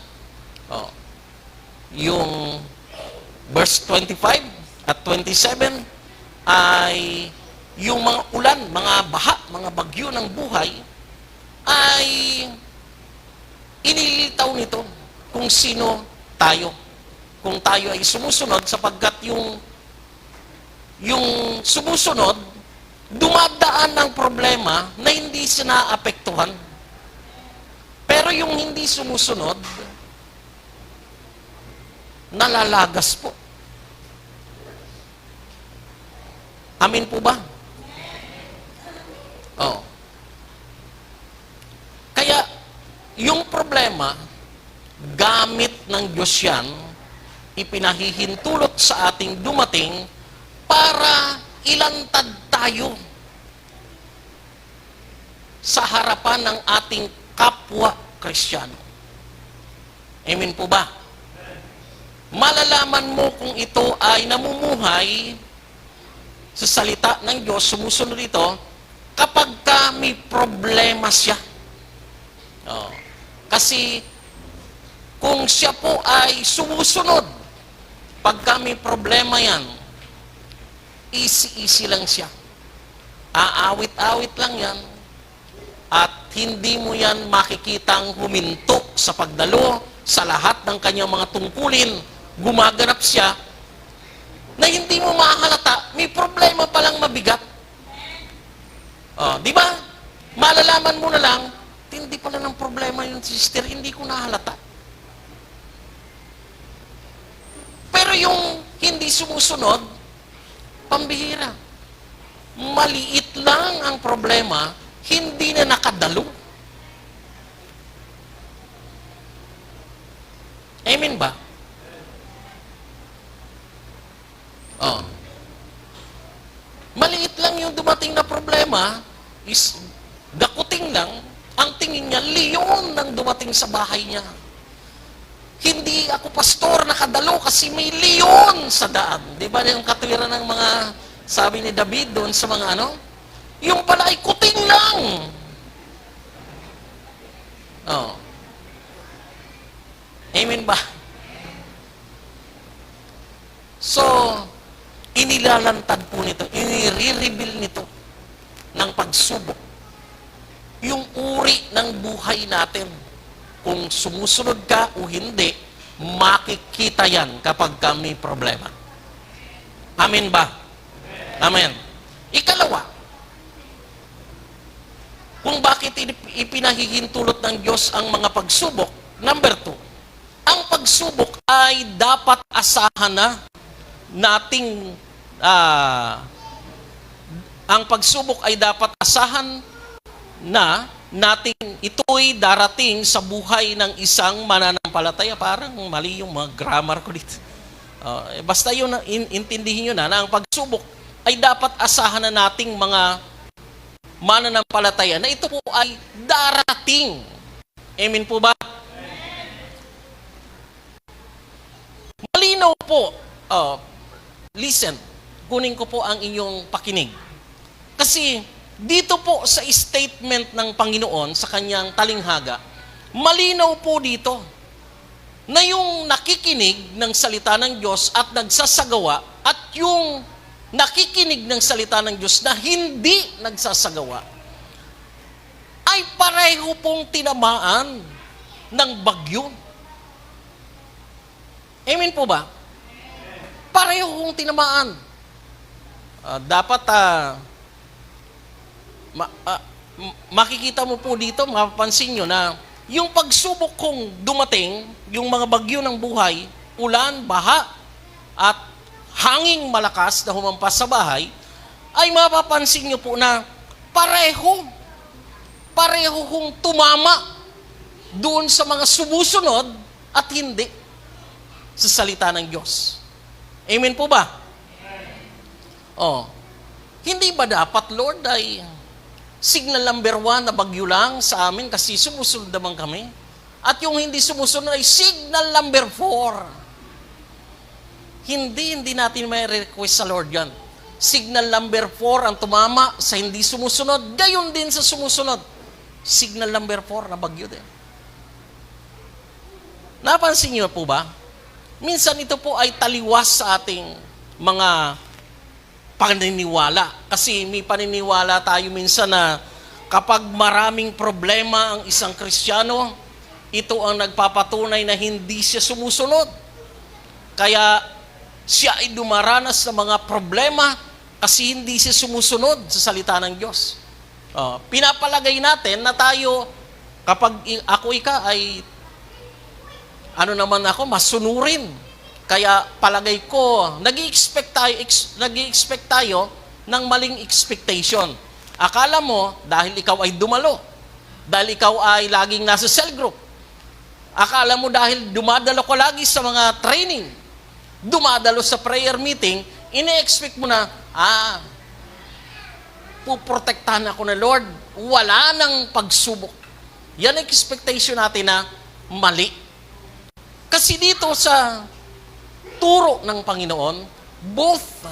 Yung verse 25 at 27 ay yung mga ulan, mga baha, mga bagyo ng buhay ay inilitaw nito kung sino tayo. Kung tayo ay sumusunod sapagkat yung sumusunod, dumadaan ng problema na hindi siya naapektuhan. Pero yung hindi sumusunod, nalalagas po. Amin po ba? Kaya, yung problema, gamit ng Diyos yan, ipinahihintulot sa ating dumating para ilantad tayo sa harapan ng ating kapwa Kristiyano. Amen po ba? Malalaman mo kung ito ay namumuhay sa salita ng Diyos, sumusunod ito, kapag ka may problema siya. Kasi kung siya po ay sumusunod, pagka may problema yan, easy-easy lang siya. Aawit-awit lang yan. At hindi mo yan makikitang humintok sa pagdalo sa lahat ng kanyang mga tungkulin. Gumaganap siya na hindi mo mahalata, may problema palang mabigat. Di ba? Malalaman mo na lang, hindi pala ng problema yung sister, hindi ko nahalata. Pero yung hindi sumusunod, pambihira. Maliit lang ang problema, hindi na nakadalo. Amen ba? Maliit lang yung dumating na problema, is dakuting lang, ang tingin niya, leon nang dumating sa bahay niya. Hindi ako pastor nakadalo kasi may leon sa daan. Di ba yung katwiran ng mga sabi ni David doon sa mga yung pala ay kuting lang. Amen ba? So, inilalantad po nito, inire-reveal nito ng pagsubok. Yung uri ng buhay natin. Kung sumusunod ka o hindi, makikita yan kapag may problema. Amen ba? Amen. Ikalawa, kung bakit ipinahihintulot ng Diyos ang mga pagsubok, number 2, ang pagsubok ay dapat asahan na nating, ang pagsubok ay dapat asahan na nating ito'y darating sa buhay ng isang mananampalataya. Parang mali yung mga grammar ko dito. Basta yun, intindihin nyo na ang pagsubok ay dapat asahan na nating mga mananampalataya na ito po ay darating. Amen po ba? Malinaw po. Listen, kunin ko po ang inyong pakinig. Kasi dito po sa statement ng Panginoon sa kanyang talinghaga, Malinaw po dito na yung nakikinig ng salita ng Diyos at nagsasagawa at yung nakikinig ng salita ng Diyos na hindi nagsasagawa ay pareho pong tinamaan ng bagyo. Amen po ba? Pareho pong tinamaan. Dapat makikita mo po dito, mapapansin nyo na yung pagsubok kong dumating, yung mga bagyo ng buhay, ulan, baha, at hanging malakas na humampas sa bahay, ay mapapansin nyo po na pareho kong tumama doon sa mga sumusunod at hindi sa salita ng Diyos. Amen po ba? Hindi ba dapat, Lord, ay signal number 1 na bagyo lang sa amin kasi sumusunod naman kami? At yung hindi sumusunod ay signal number 4. Hindi natin may request sa Lord yan. Signal number 4 ang tumama sa hindi sumusunod, gayon din sa sumusunod. Signal number 4 na bagyo din. Napansin niyo po ba? Minsan ito po ay taliwas sa ating mga paniniwala. Kasi may paniniwala tayo minsan na kapag maraming problema ang isang Kristiyano, ito ang nagpapatunay na hindi siya sumusunod. Kaya siya ay dumaranas ng mga problema kasi hindi siya sumusunod sa salita ng Diyos. Pinapalagay natin na tayo, kapag ika ay masunurin. Kaya palagay ko, nag-i-expect tayo ng maling expectation. Akala mo, dahil ikaw ay dumalo, dahil ikaw ay laging nasa cell group, akala mo dahil dumadalo ko lagi sa mga training, dumadalo sa prayer meeting, ine-expect mo na, puprotektahan ako na Lord, wala nang pagsubok. Yan ang expectation natin na mali. Kasi dito sa turo ng Panginoon, both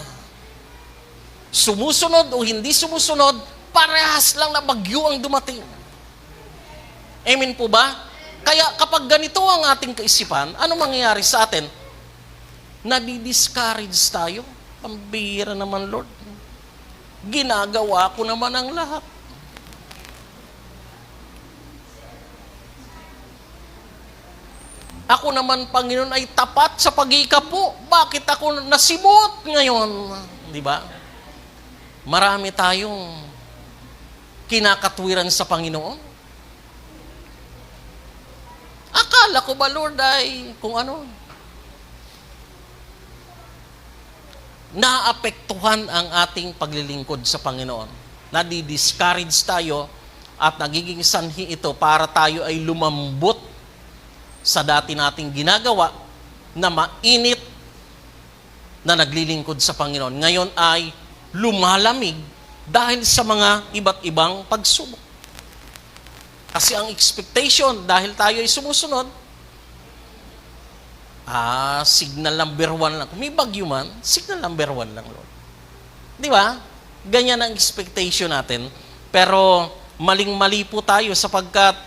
sumusunod o hindi sumusunod, parehas lang na bagyo ang dumating. Amen po ba? Kaya kapag ganito ang ating kaisipan, ano mangyayari sa atin? Nadi-discourage tayo. Pambihira naman, Lord. Ginagawa ko naman ang lahat. Ako naman, Panginoon, ay tapat sa pag-iikapo. Bakit ako nasimot ngayon? Di ba? Marami tayong kinakatwiran sa Panginoon. Akala ko ba, Lord, ay kung ano? Naapektuhan ang ating paglilingkod sa Panginoon. Nadi-discourage tayo at nagiging sanhi ito para tayo ay lumambot sa dati nating ginagawa na mainit na naglilingkod sa Panginoon. Ngayon ay lumalamig dahil sa mga iba't ibang pagsubok. Kasi ang expectation, dahil tayo ay sumusunod, signal number 1 lang. Kung may bagyo man, signal number 1 lang, Lord. Di ba? Ganyan ang expectation natin. Pero maling-mali po tayo sapagkat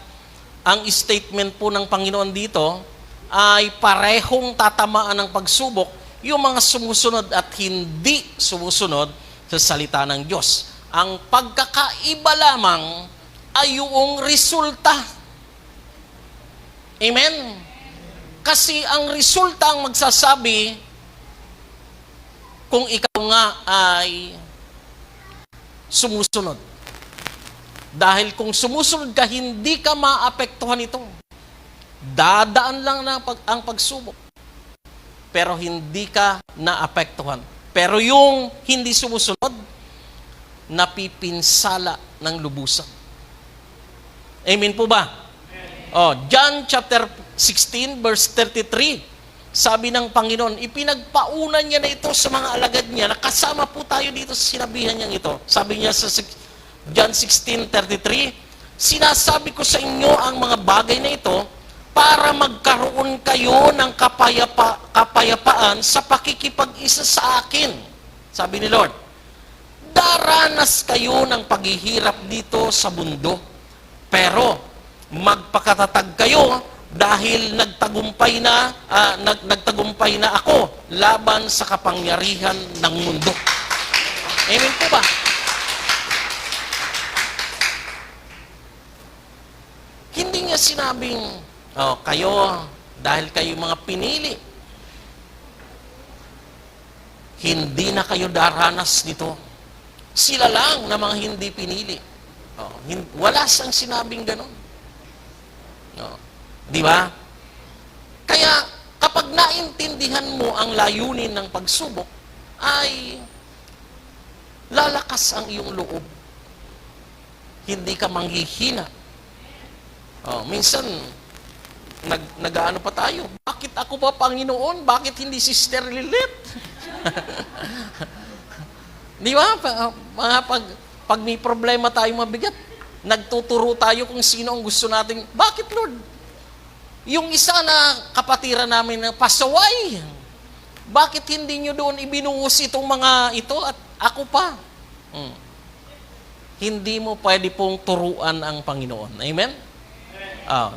ang statement po ng Panginoon dito ay parehong tatamaan ng pagsubok yung mga sumusunod at hindi sumusunod sa salita ng Diyos. Ang pagkakaiba lamang ay yung resulta. Amen? Kasi ang resulta ang magsasabi kung ikaw nga ay sumusunod. Dahil kung sumusunod ka, hindi ka maapektuhan ito. Dadaan lang ang pagsubok. Pero hindi ka naapektuhan. Pero yung hindi sumusunod, napipinsala ng lubusan. Amen po ba? John chapter 16 verse 33. Sabi ng Panginoon, ipinagpaunan niya na ito sa mga alagad niya. Nakasama po tayo dito sa sinabihan niyang ito. Sabi niya sa John 16:33, sinasabi ko sa inyo ang mga bagay na ito para magkaroon kayo ng kapayapaan sa pakikipag-isa sa akin. Sabi ni Lord, daranas kayo ng paghihirap dito sa mundo, pero magpakatatag kayo dahil nagtagumpay na ako laban sa kapangyarihan ng mundo. Amen po ba? Hindi niya sinabing, kayo, dahil kayo mga pinili, hindi na kayo daranas nito. Sila lang na mga hindi pinili. Wala siyang sinabing ganon. Di ba? Kaya, kapag naintindihan mo ang layunin ng pagsubok, ay lalakas ang iyong loob. Hindi ka manghihina. Minsan, nag-ano pa tayo, bakit ako pa Panginoon? Bakit hindi Sister Lilit? Di ba? Pag may problema tayo mabigat, nagtuturo tayo kung sino ang gusto natin. Bakit, Lord? Yung isa na kapatiran namin na pasaway, bakit hindi nyo doon ibinuhos itong mga ito at ako pa? Hindi mo pwede pong turuan ang Panginoon. Amen?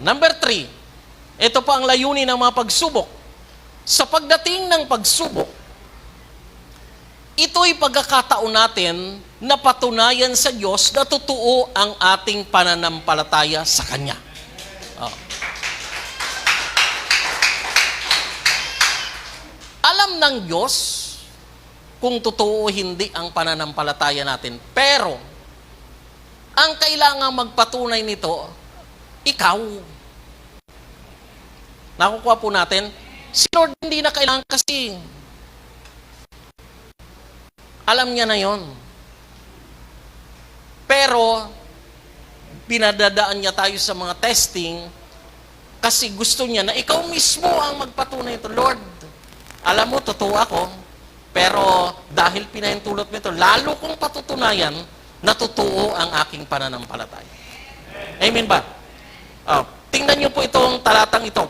Number 3, ito pa ang layunin ng mga pagsubok. Sa pagdating ng pagsubok, ito'y pagkakataon natin na patunayan sa Diyos na totoo ang ating pananampalataya sa Kanya. Alam ng Diyos kung totoo o hindi ang pananampalataya natin. Pero, ang kailangang magpatunay nito, ikaw. Nakukuha po natin, si Lord hindi na kailangan kasi alam niya na yon. Pero, pinadadaan niya tayo sa mga testing kasi gusto niya na ikaw mismo ang magpatunay ito. Lord, alam mo, totoo ako, pero dahil pinahintulot mo ito, lalo kong patutunayan na totoo ang aking pananampalataya. Amen ba? Tingnan niyo po itong talatang ito.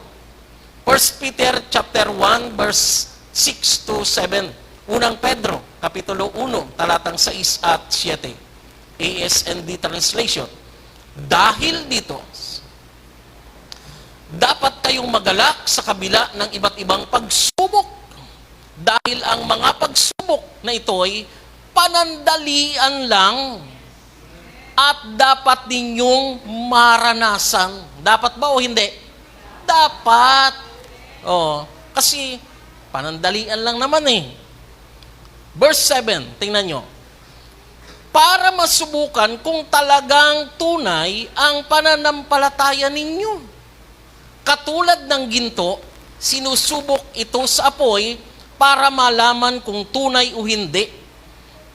1 Peter chapter 1, verse 6 to 7. Unang Pedro, kapitulo 1, talatang 6 at 7. ASND translation. Dahil dito, dapat kayong magalak sa kabila ng iba't ibang pagsubok. Dahil ang mga pagsubok na ito'y panandalian lang at dapat ninyong maranasan. Dapat ba o hindi? Dapat. Kasi panandalian lang naman eh. Verse 7, tingnan nyo. Para masubukan kung talagang tunay ang pananampalataya ninyo. Katulad ng ginto, sinusubok ito sa apoy para malaman kung tunay o hindi.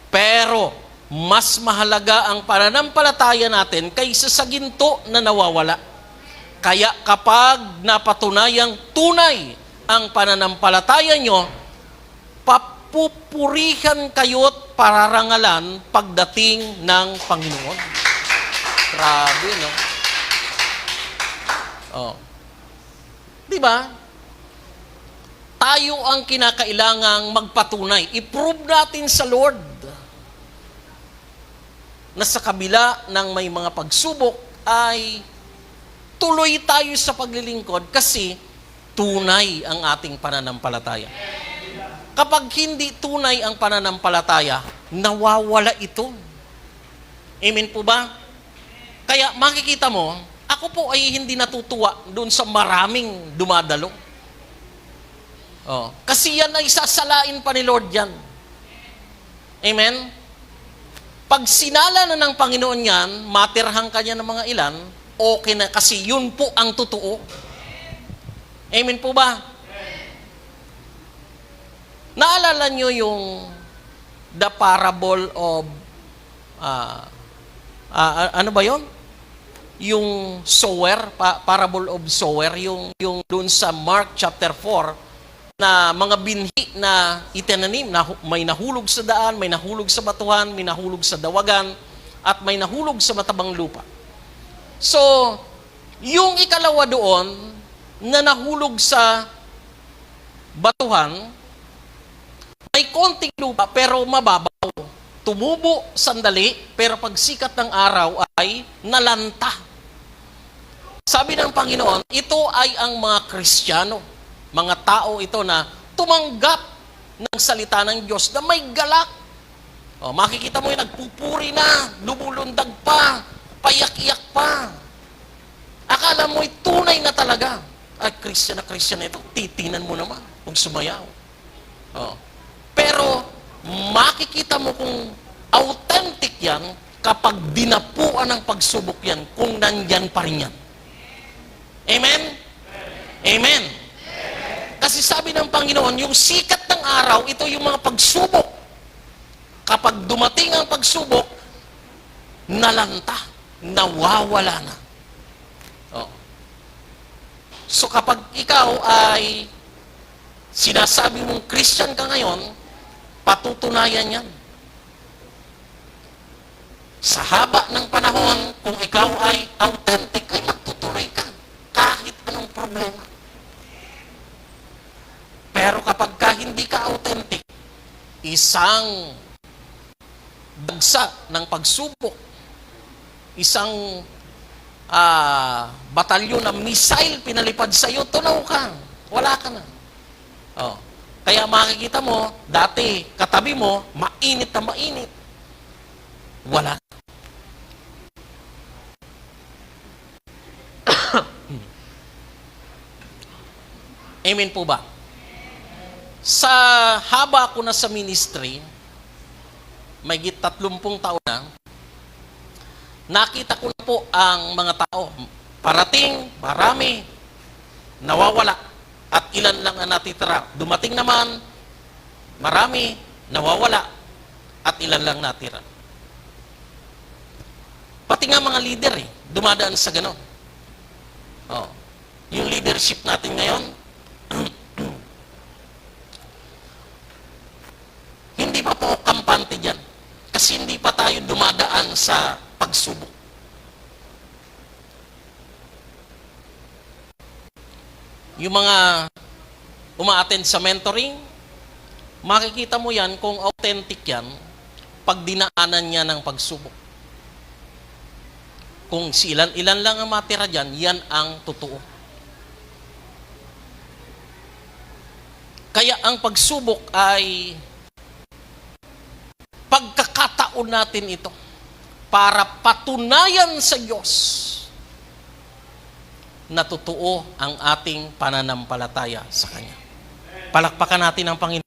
Pero, mas mahalaga ang pananampalataya natin kaysa sa ginto na nawawala. Kaya kapag napatunayang tunay ang pananampalataya nyo, papupurihan kayo't pararangalan pagdating ng Panginoon. Grabe, no? Diba? Tayo ang kinakailangang magpatunay. I-prove natin sa Lord na sa kabila ng may mga pagsubok ay tuloy tayo sa paglilingkod kasi tunay ang ating pananampalataya. Kapag hindi tunay ang pananampalataya, nawawala ito. Amen po ba? Kaya makikita mo, ako po ay hindi natutuwa doon sa maraming dumadalo. Kasi yan ay sasalain pa ni Lord yan. Amen? Pag sinala na ng Panginoon yan, matirhan ka niya ng mga ilan, okay na kasi yun po ang totoo. Amen po ba? Naalala nyo yung the parable of ano ba yon? Yung sower, parable of sower, yung doon sa Mark chapter 4, na mga binhi na itinanim, na may nahulog sa daan, may nahulog sa batuhan, may nahulog sa dawagan, at may nahulog sa matabang lupa. So, yung ikalawa doon, na nahulog sa batuhan, may konting lupa pero mababaw. Tumubo sandali, pero pagsikat ng araw ay nalanta. Sabi ng Panginoon, ito ay ang mga Kristiyano, mga tao ito na tumanggap ng salita ng Diyos na may galak. O, makikita mo yung nagpupuri na, lumulundag pa, payak-iyak pa. Akala mo tunay na talaga. Ay, Christian na ito, titinan mo naman kung sumayaw. O. Pero, makikita mo kung authentic yan kapag dinapuan ng pagsubok yan, kung nandyan pa rin yan. Amen? Amen. Kasi sabi ng Panginoon, yung sikat ng araw, ito yung mga pagsubok. Kapag dumating ang pagsubok, nalanta, nawawala na. Oh. So kapag ikaw ay sinasabi mong Christian ka ngayon, patutunayan yan. Sa haba ng panahon, kung ikaw ay authentic, ay magtutuloy ka. Kahit anong problema. Pero kapag ka hindi ka authentic, isang dagsa ng pagsubok, isang batalyon na missile pinalipad sa iyo, tunaw ka. Wala ka na. Oh. Kaya makikita mo, dati katabi mo, mainit na mainit. Wala. Amen po ba? Sa haba ko na sa ministry, may 30 taon na, nakita ko na po ang mga tao. Parating, marami, nawawala, at ilan lang ang natitira. Dumating naman, marami, nawawala, at ilan lang natira. Pati nga mga leader dumadaan sa ganon. Oh. Yung leadership natin ngayon, hindi pa po kampante dyan. Kasi hindi pa tayo dumadaan sa pagsubok. Yung mga uma-attend sa mentoring, makikita mo yan kung authentic yan pag dinaanan niya ng pagsubok. Kung ilan lang ang matira dyan, yan ang totoo. Kaya ang pagsubok ay pagkakataon natin ito para patunayan sa Diyos na totoo ang ating pananampalataya sa Kanya. Palakpakan natin ang Panginoon.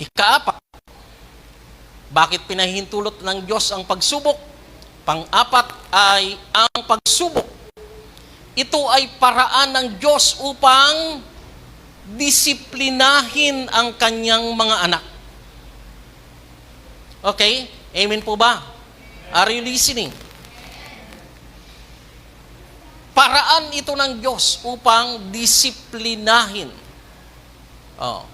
Ikaapat, bakit pinahintulot ng Diyos ang pagsubok? Pang-apat ay ang pagsubok. Ito ay paraan ng Diyos upang disiplinahin ang kanyang mga anak. Okay? Amen po ba? Are you listening? Paraan ito ng Diyos upang disiplinahin. Oh.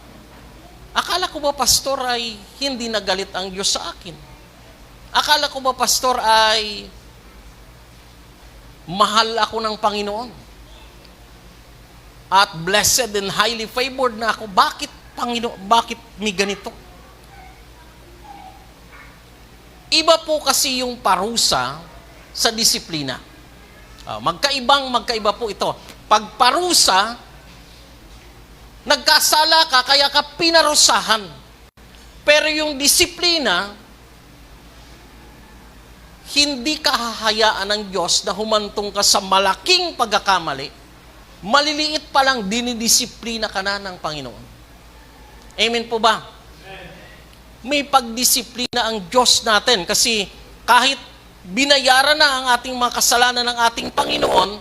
Akala ko ba, pastor, ay hindi nagalit ang Diyos sa akin? Akala ko ba, pastor, ay mahal ako ng Panginoon? At blessed and highly favored na ako. Bakit, Panginoon, bakit may ganito? Iba po kasi yung parusa sa disiplina. Magkaiba po ito. Pag parusa, nagkasala ka, kaya ka pinarusahan. Pero yung disiplina, hindi ka hahayaan ng Diyos na humantong ka sa malaking pagkakamali. Maliliit pa lang, dinidisiplina ka na ng Panginoon. Amen po ba? May pagdisiplina ang Diyos natin kasi kahit binayaran na ang ating mga kasalanan ng ating Panginoon,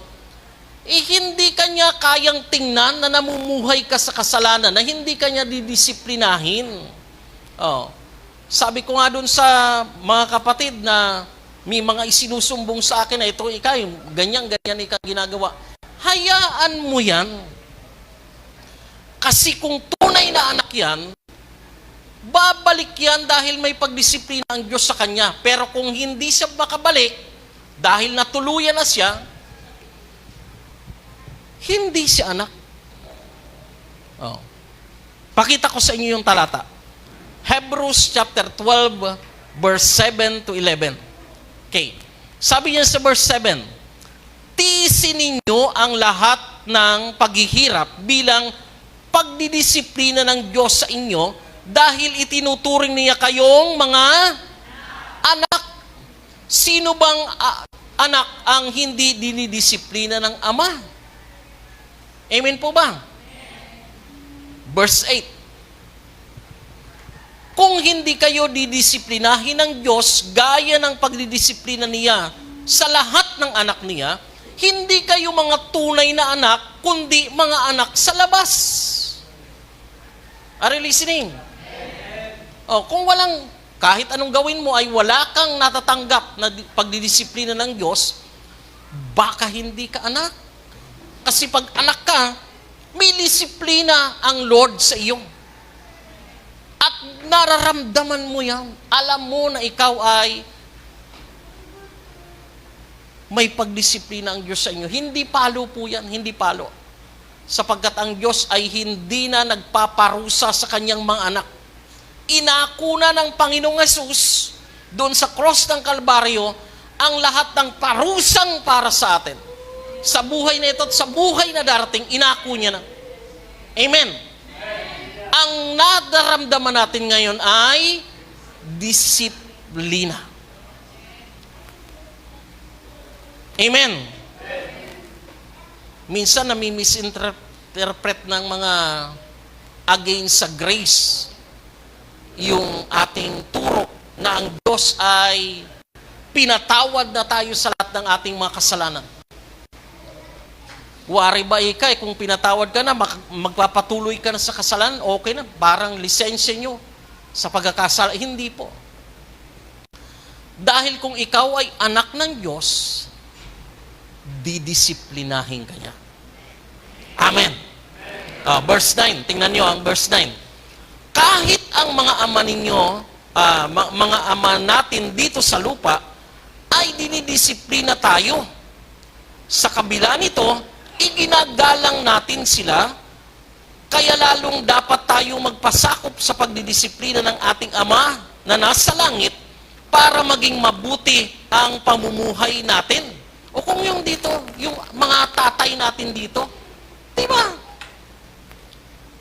hindi kanya kayang tingnan na namumuhay ka sa kasalanan, na hindi kanya didisiplinahin. Oh. Sabi ko nga dun sa mga kapatid na may mga isinusumbong sa akin na ito, ganyan-ganyan ginagawa. Hayaan mo yan. Kasi kung tunay na anak yan, babalik yan dahil may pagdisiplina ang Diyos sa kanya. Pero kung hindi siya makabalik, dahil natuluyan na siya, hindi siya anak. Pakita ko sa inyo yung talata. Hebrews chapter 12, verse 7 to 11. Okay. Sabi niya sa verse 7, tiisin ninyo ang lahat ng paghihirap bilang pagdidisiplina ng Diyos sa inyo dahil itinuturing niya kayong mga anak. Sino bang anak ang hindi dinidisiplina ng Ama? Amen po ba? Verse 8. Kung hindi kayo didisiplinahin ng Diyos gaya ng pagdidisiplina niya sa lahat ng anak niya, hindi kayo mga tunay na anak, kundi mga anak sa labas. Are you listening? Kung kahit anong gawin mo ay wala kang natatanggap na pagdidisiplina ng Diyos, baka hindi ka anak. Kasi pag anak ka, may disiplina ang Lord sa iyo. At nararamdaman mo yan. Alam mo na ikaw ay may pagdisiplina ang Diyos sa inyo. Hindi palo po yan, hindi palo. Sapagkat ang Diyos ay hindi na nagpaparusa sa kanyang mga anak. Inako na ng Panginoong Hesus doon sa cross ng Kalbaryo ang lahat ng parusang para sa atin. Sa buhay na ito at sa buhay na darating, inako niya na. Amen. Ang nadaramdaman natin ngayon ay disiplina. Amen. Minsan nami-misinterpret ng mga against sa grace yung ating turo na ang Diyos ay pinatawad na tayo sa lahat ng ating mga kasalanan. Wari ba kung pinatawad ka na, magpapatuloy ka na sa kasalanan, okay na, parang lisensya nyo sa pagkakasala. Hindi po. Dahil kung ikaw ay anak ng Diyos, didisiplinahin ka niya. Amen. Verse 9, tingnan nyo ang verse 9. Kahit ang mga ama ninyo, mga ama natin dito sa lupa, ay dinidisiplina tayo. Sa kabila nito, iginagalang natin sila, kaya lalong dapat tayong magpasakop sa pagdidisiplina ng ating Ama na nasa langit para maging mabuti ang pamumuhay natin. O kung yung dito, yung mga tatay natin dito, di ba?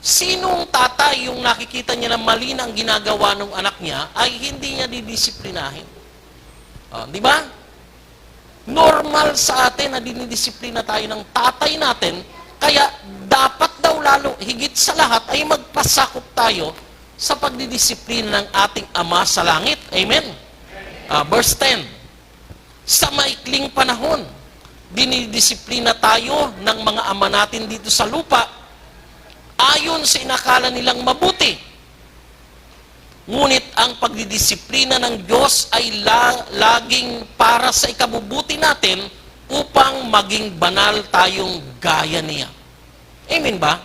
Sinong tatay yung nakikita niya na mali na ang ginagawa ng anak niya ay hindi niya didisiplinahin? Di ba? Normal sa atin na dinidisiplina tayo ng tatay natin, kaya dapat daw lalo, higit sa lahat, ay magpasakop tayo sa pagdidisiplina ng ating Ama sa langit. Amen? Verse 10. Sa maikling panahon, dinidisiplina tayo ng mga ama natin dito sa lupa ayon sa inakala nilang mabuti. Ngunit ang pagdidisiplina ng Diyos ay laging para sa ikabubuti natin upang maging banal tayong gaya niya. Amen ba?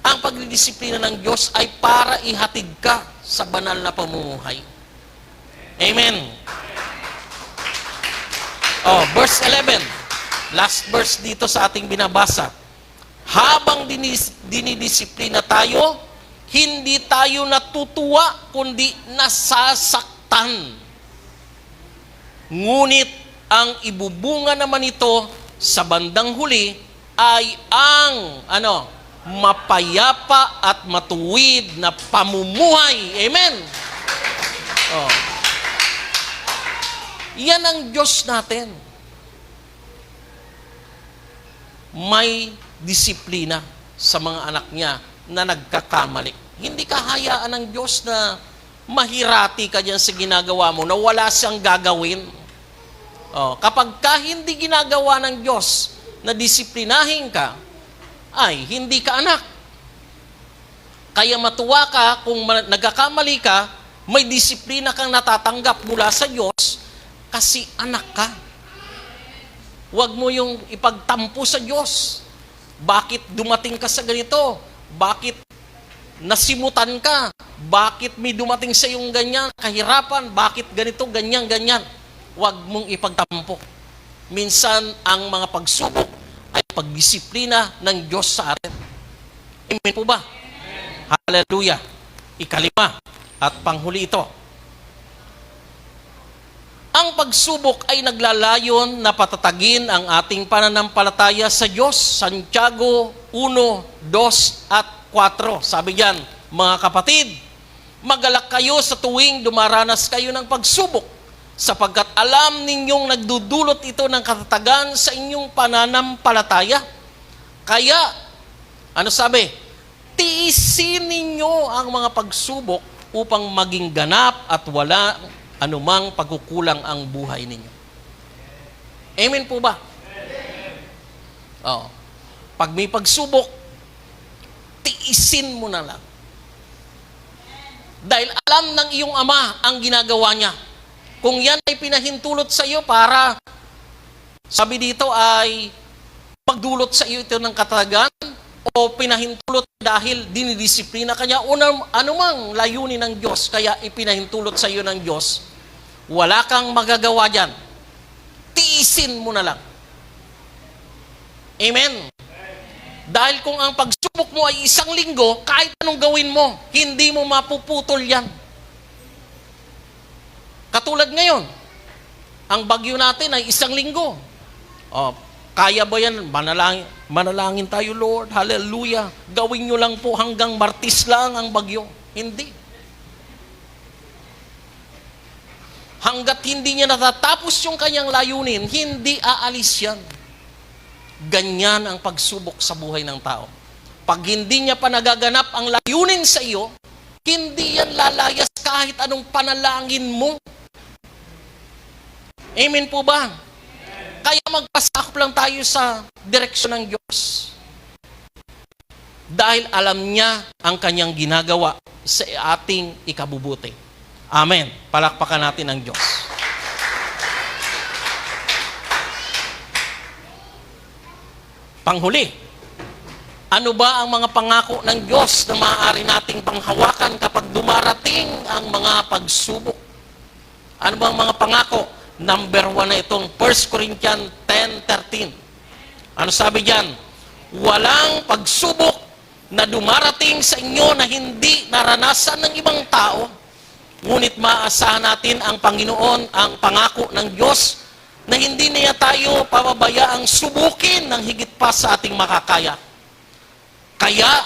Ang pagdidisiplina ng Diyos ay para ihatid ka sa banal na pamumuhay. Amen. Verse 11. Last verse dito sa ating binabasa. Habang dinidisiplina tayo, hindi tayo natutuwa, kundi nasasaktan. Ngunit ang ibubunga naman ito sa bandang huli ay ang mapayapa at matuwid na pamumuhay. Amen. Yan ang Diyos natin. May disiplina sa mga anak niya na nagkakamali. Hindi kahayaan ng Diyos na mahirati ka dyan sa ginagawa mo, na wala siyang gagawin. Kapag hindi ginagawa ng Diyos na disiplinahin ka, ay hindi ka anak. Kaya matuwa ka kung nagkakamali ka, may disiplina kang natatanggap mula sa Diyos kasi anak ka. Huwag mo yung ipagtampo sa Diyos. Bakit dumating ka sa ganito? Bakit nasimutan ka? Bakit may dumating sa iyong ganyan? Kahirapan? Bakit ganito, ganyan, ganyan? Huwag mong ipagtampo. Minsan, ang mga pagsubok ay pagdisiplina ng Diyos sa atin. Amen po ba? Hallelujah. Ikalima at panghuli ito. Ang pagsubok ay naglalayon na patatagin ang ating pananampalataya sa Diyos. Santiago 1, 2 at 4. Sabi diyan, mga kapatid, magalak kayo sa tuwing dumaranas kayo ng pagsubok, sapagkat alam ninyong nagdudulot ito ng katatagan sa inyong pananampalataya. Kaya, ano sabi? Tiisin ninyo ang mga pagsubok upang maging ganap at wala anumang pagkukulang ang buhay ninyo. Amen po ba? Oo. Pag may pagsubok, tiisin mo na lang. Dahil alam ng iyong ama ang ginagawa niya. Kung yan ay pinahintulot sa iyo para, sabi dito ay magdulot sa iyo ito ng katatagan, o pinahintulot dahil dinidisiplina kanya, anumang layunin ng Diyos, kaya ipinahintulot sa iyo ng Diyos, wala kang magagawa dyan. Tiisin mo na lang. Amen? Dahil kung ang pagsubok mo ay 1 linggo, kahit anong gawin mo, hindi mo mapuputol yan. Katulad ngayon, ang bagyo natin ay 1 linggo. O, kaya ba yan? Manalangin tayo, Lord. Hallelujah. Gawin nyo lang po hanggang Martes lang ang bagyo. Hindi. Hanggat hindi niya natatapos yung kanyang layunin, hindi aalis yan. Ganyan ang pagsubok sa buhay ng tao. Pag hindi niya pa nagaganap ang layunin sa iyo, hindi yan lalayas kahit anong panalangin mo. Amen po ba? Kaya magpasakop lang tayo sa direksyon ng Diyos. Dahil alam niya ang kanyang ginagawa sa ating ikabubuti. Amen. Palakpakan natin ang Diyos. Panghuli, ano ba ang mga pangako ng Diyos na maaari nating panghawakan kapag dumarating ang mga pagsubok? Ano ba ang mga pangako? Number 1 na itong 1 Corinthians 10:13. Ano sabi diyan? Walang pagsubok na dumarating sa inyo na hindi naranasan ng ibang tao, ngunit maasahan natin ang Panginoon, ang pangako ng Diyos, na hindi niya tayo pababayaang subukin ng higit pa sa ating makakaya. Kaya,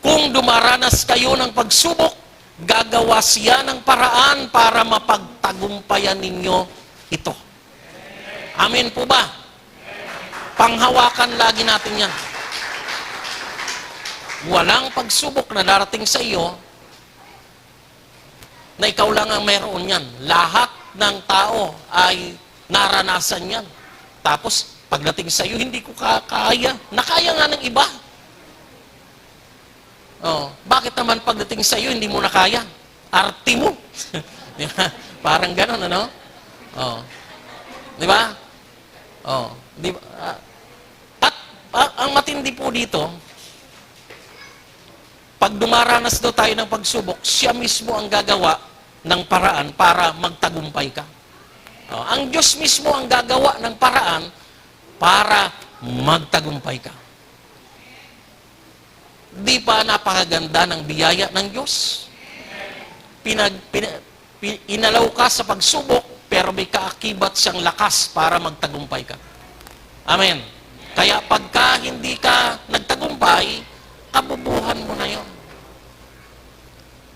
kung dumaranas kayo ng pagsubok, gagawa siya ng paraan para mapagtagumpayan ninyo ito. Amen po ba? Panghawakan lagi natin yan. Walang pagsubok na darating sa iyo na ikaw lang ang mayroon yan. Lahat ng tao ay naranasan yan. Tapos, pagdating sa iyo, hindi ko kaya. Nakaya nga ng iba. Oh, bakit naman pagdating sa iyo, hindi mo nakaya? Arte mo. Parang gano'n, ano? Oh. Di ba? Oh, di ba? At ang matindi po dito, pag dumaranas daw tayo ng pagsubok, siya mismo ang gagawa ng paraan para magtagumpay ka. Oh, ang Diyos mismo ang gagawa ng paraan para magtagumpay ka. Di pa napakaganda ng biyaya ng Diyos? Inalaw ka sa pagsubok, pero may kaakibat siyang lakas para magtagumpay ka. Amen. Kaya pagka hindi ka nagtagumpay, kabubuhan mo na yon.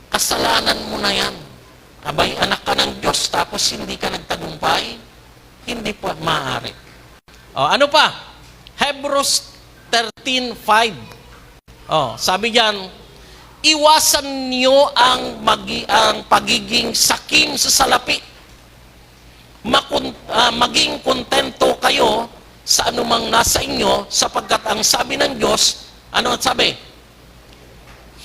Kasalanan mo na yan. Abay, anak ka ng Diyos, tapos hindi ka nagtagumpay, hindi po maaari. O, ano pa? Hebrews 13:5. O, sabi diyan, iwasan niyo ang pagiging sakim sa salapi. Maging kontento kayo sa anumang nasa inyo, sapagkat ang sabi ng Diyos, ano sabi?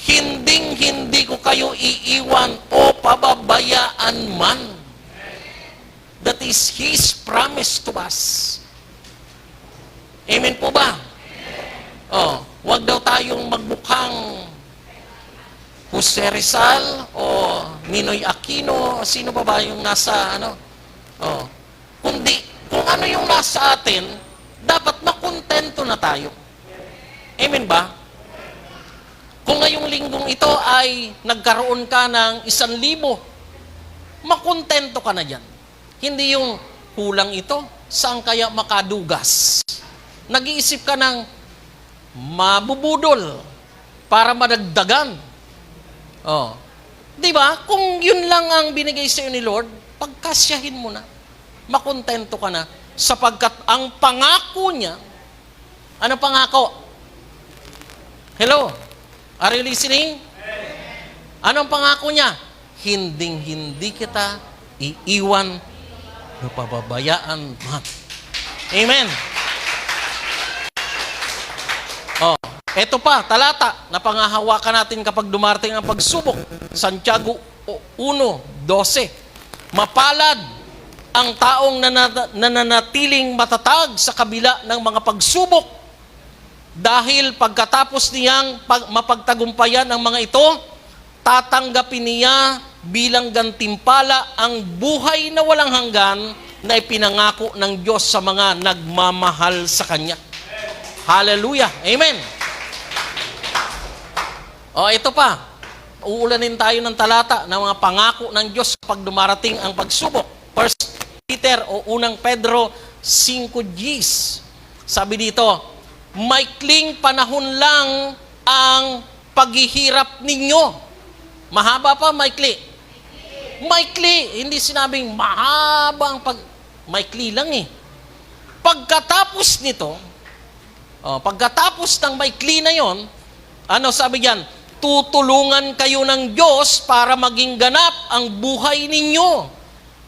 Hindi ko kayo iiwan o pababayaan man. That is His promise to us. Amen po ba? Oh, wag daw tayong magmukhang Jose Rizal o Ninoy Aquino, sino pa ba yung nasa ano? Oh, kundi kung ano yung nasa atin, dapat makontento na tayo. Amen ba? Kung ngayong linggong ito ay nagkaroon ka ng 1,000, makontento ka na dyan. Hindi yung kulang ito, saan kaya makadugas? Nag-iisip ka ng mabubudol para madagdagan. Oh. Di ba? Kung yun lang ang binigay sa iyo ni Lord, pagkasyahin mo na. Makontento ka na. Sapagkat ang pangako niya, ano pangako? Hello? Are you listening? Anong pangako niya? Hinding-hindi kita iiwan o pababayaan. Amen. Oh, eto pa, talata na pangahawakan natin kapag dumarating ang pagsubok. Santiago 1:12. Mapalad ang taong nananatiling matatag sa kabila ng mga pagsubok dahil pagkatapos niyang mapagtagumpayan ang mga ito, tatanggapin niya bilang gantimpala ang buhay na walang hanggan na ipinangako ng Diyos sa mga nagmamahal sa Kanya. Hallelujah! Amen! O, ito pa. Uulanin tayo ng talata ng mga pangako ng Diyos pag dumarating ang pagsubok. 1 Peter o 1 Pedro 5:10. Sabi dito, maikling panahon lang ang paghihirap ninyo. Mahaba pa, maikli. Maikli. Hindi sinabing mahaba ang maikli lang eh. Pagkatapos nito, pagkatapos ng maikli na yon, ano sabi diyan? Tutulungan kayo ng Diyos para maging ganap ang buhay ninyo.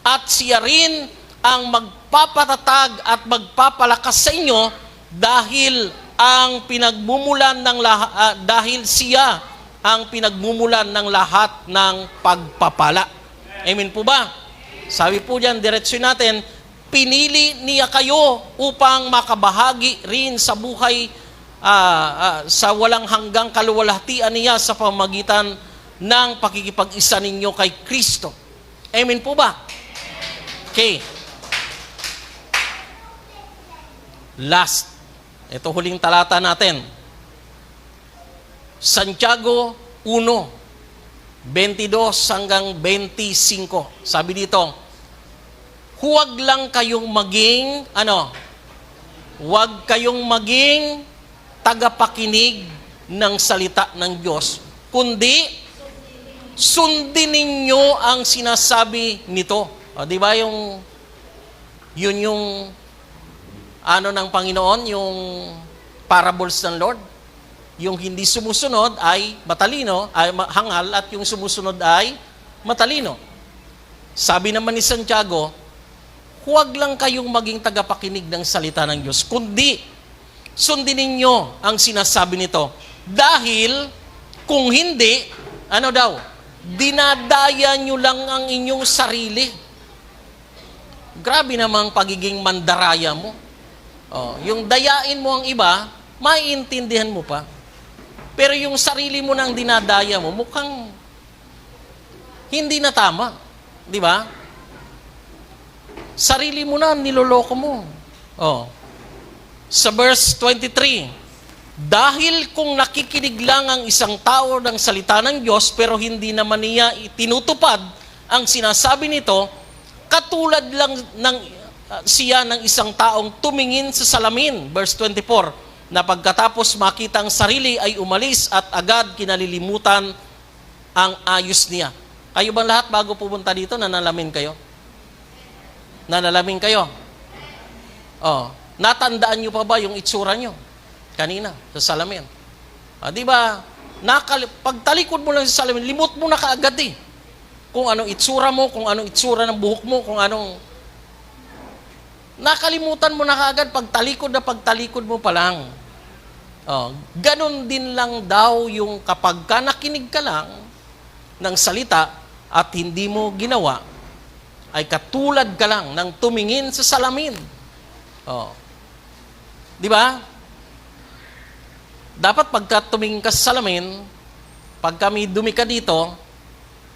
At siya rin ang magpapatatag at magpapalakas sa inyo dahil siya ang pinagmumulan ng lahat ng pagpapala. Amen po ba? Sabi po diyan, diretsyon natin, pinili niya kayo upang makabahagi rin sa buhay sa walang hanggang kaluwalhatian niya sa pamamagitan ng pakikipag-isa ninyo kay Kristo. Amen po ba? Okay. Last. Ito huling talata natin. Santiago 1:22 hanggang 25. Sabi dito, huwag lang kayong maging, huwag kayong maging tagapakinig ng salita ng Diyos, kundi sundin ninyo ang sinasabi nito. O, di ba yun yung ng Panginoon, yung parables ng Lord? Yung hindi sumusunod ay matalino, ay hangal, at yung sumusunod ay matalino. Sabi naman ni Santiago, huwag lang kayong maging tagapakinig ng salita ng Diyos, kundi sundin ninyo ang sinasabi nito. Dahil kung hindi, dinadaya nyo lang ang inyong sarili. Grabe namang pagiging mandaraya mo. Yung dayain mo ang iba, maiintindihan mo pa. Pero yung sarili mo nang dinadaya mo, mukhang hindi na tama. Di ba? Sarili mo na, niloloko mo. Sa verse 23, dahil kung nakikinig lang ang isang tao ng salita ng Diyos, pero hindi naman niya itinutupad ang sinasabi nito, katulad lang siya ng isang taong tumingin sa salamin, verse 24, na pagkatapos makita ang sarili ay umalis at agad kinalilimutan ang ayos niya. Kayo bang lahat bago pumunta dito, nanalamin kayo? Nanalamin kayo? Natandaan nyo pa ba yung itsura nyo? Kanina, sa salamin. Di ba? Pagtalikod mo lang sa salamin, limot mo na kaagad eh. Kung anong itsura mo, kung anong itsura ng buhok mo, kung anong... Nakalimutan mo na kaagad pagtalikod mo pa lang. Ganon din lang daw yung kapag ka nakinig ka lang ng salita at hindi mo ginawa, ay katulad ka lang ng tumingin sa salamin. Di ba? Dapat pagka tumingin ka sa salamin, pagka may dumi ka dito,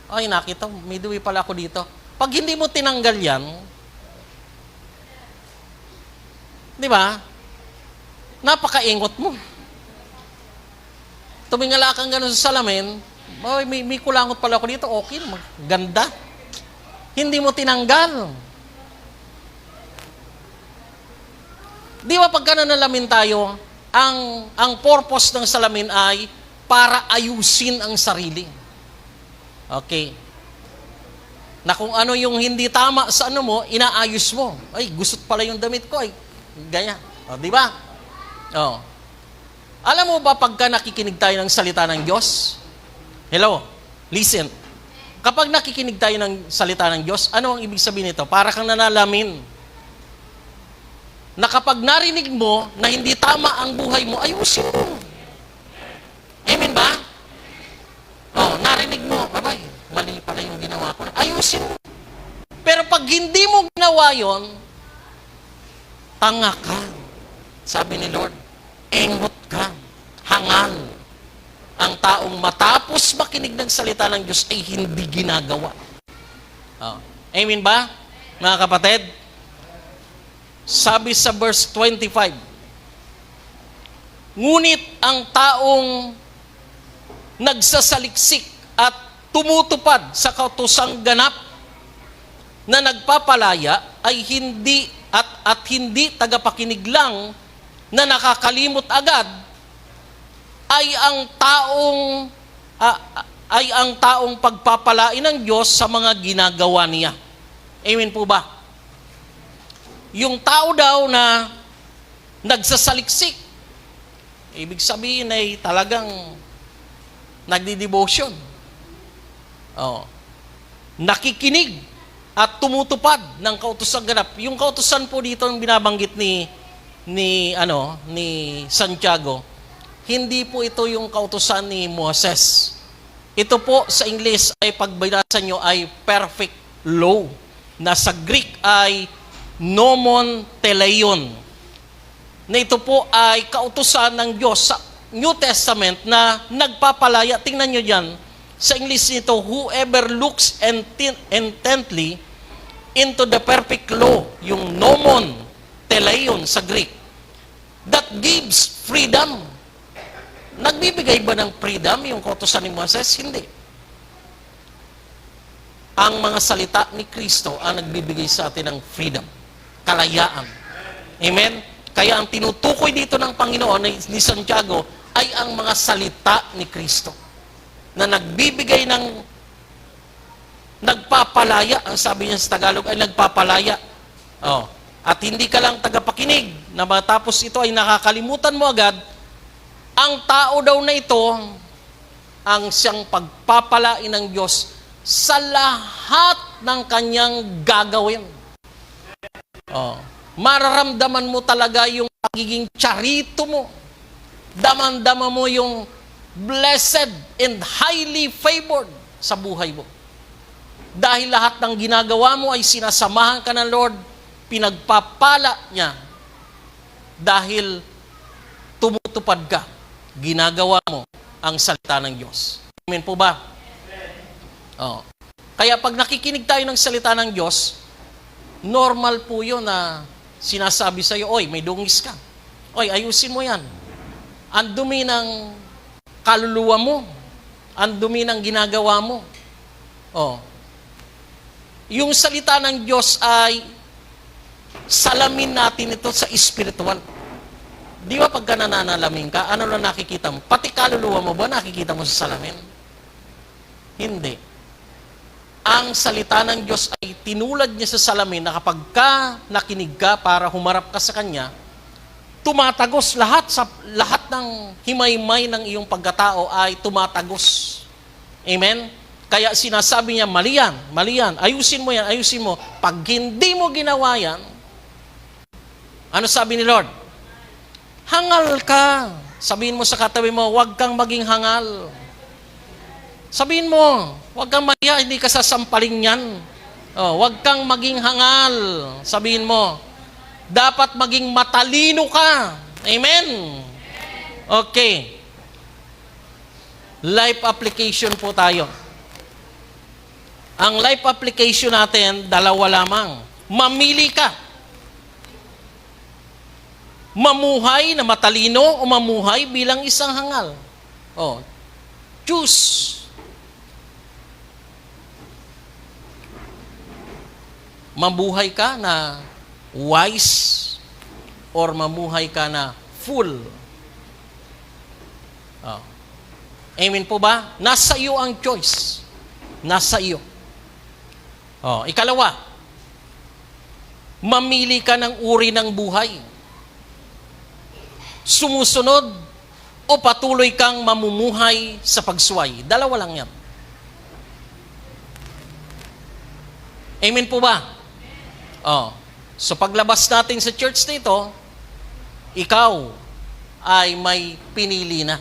ay nakita, may dumi pala ako dito. Pag hindi mo tinanggal yan, di ba? Napakaingot mo. Tumingala kang gano'n sa salamin, may kulangot pala ako dito, okay, ganda. Hindi mo tinanggal. Di ba pagka nanalamin tayo, ang purpose ng salamin ay para ayusin ang sarili. Okay. Na kung ano yung hindi tama sa ano mo, inaayos mo. Ay, gusot pala yung damit ko. Ay, ganyan. O, di ba? O. Alam mo ba pagka nakikinig tayo ng salita ng Diyos? Hello? Listen. Kapag nakikinig tayo ng salita ng Diyos, ano ang ibig sabihin nito? Para kang nanalamin. Na kapag narinig mo na hindi tama ang buhay mo, ayusin mo. Amen ba? O, narinig mo, babay. Mali pala yung ginawa ko. Ayusin mo. Pero pag hindi mo ginawa yon, tanga ka. Sabi ni Lord, engot ka. Hangal. Ang taong matapos makinig ng salita ng Diyos ay hindi ginagawa. Oh. Amen ba, mga kapatid? Sabi sa verse 25, ngunit ang taong nagsasaliksik at tumutupad sa kautusang ganap na nagpapalaya ay hindi at hindi tagapakinig lang na nakakalimot agad ay ang taong pagpapalain ng Diyos sa mga ginagawa niya. Amen po ba? Yung tao daw na nagsasaliksik, ibig sabihin ay talagang nagdi-devotion. Oh. Nakikinig at tumutupad ng kautusan ganap. Yung kautusan po dito ang binabanggit ni Santiago, hindi po ito yung kautusan ni Moses. Ito po sa English ay pagbasa nyo ay perfect law, na sa Greek ay nomon teleion. Na ito po ay kautusan ng Diyos sa New Testament na nagpapalaya. Tingnan nyo dyan, sa English nito, whoever looks intently into the perfect law, yung nomon teleion sa Greek, that gives freedom. Nagbibigay ba ng freedom yung kautusan ni Moses? Hindi. Ang mga salita ni Kristo ang nagbibigay sa atin ng freedom, kalayaan. Amen? Kaya ang tinutukoy dito ng Panginoon ni Santiago ay ang mga salita ni Kristo na nagbibigay ng nagpapalaya. Ang sabi niya sa Tagalog ay nagpapalaya. Oh. At hindi ka lang tagapakinig na matapos ito ay nakakalimutan mo agad. Ang tao daw na ito ang siyang pagpapalain ng Diyos sa lahat ng kanyang gagawin. Oh. Mararamdaman mo talaga yung pagiging charito mo. Damang-dama mo yung blessed and highly favored sa buhay mo. Dahil lahat ng ginagawa mo ay sinasamahan ka ng Lord, pinagpapala niya. Dahil tumutupad ka, ginagawa mo ang salita ng Diyos. Amen po ba? Oh. Kaya pag nakikinig tayo ng salita ng Diyos, normal po yun na sinasabi sa'yo, oy, may dungis ka. Oy, ayusin mo yan. Ang dumi ng kaluluwa mo. Ang dumi ng ginagawa mo. Oh. Yung salita ng Diyos ay salamin natin ito sa spiritual. Di ba pagka nananalamin ka, ano na nakikita mo? Pati kaluluwa mo ba nakikita mo sa salamin? Hindi. Ang salita ng Diyos ay tinulad niya sa salamin na kapag ka nakinig ka para humarap ka sa Kanya, tumatagos lahat ng himaymay ng iyong pagkatao ay tumatagos. Amen? Kaya sinasabi niya, mali yan, ayusin mo yan, ayusin mo. Pag hindi mo ginawa yan, ano sabi ni Lord? Hangal ka. Sabihin mo sa katabi mo, huwag kang maging hangal. Sabihin mo, huwag kang maya, hindi ka sasampaling yan. Oh, huwag kang maging hangal. Sabihin mo, dapat maging matalino ka. Amen? Okay. Life application po tayo. Ang life application natin, dalawa lamang. Mamili ka. Mamuhay na matalino o mamuhay bilang isang hangal. Oh, choose. Mabuhay ka na wise or mamuhay ka na full. Oh. Amen po ba? Nasa iyo ang choice. Nasa iyo. Oh, ikalawa, mamili ka ng uri ng buhay. Sumusunod o patuloy kang mamumuhay sa pagsuway. Dalawa lang yan. Amen po ba? Oh. So paglabas natin sa church nito, ikaw ay may pinili na.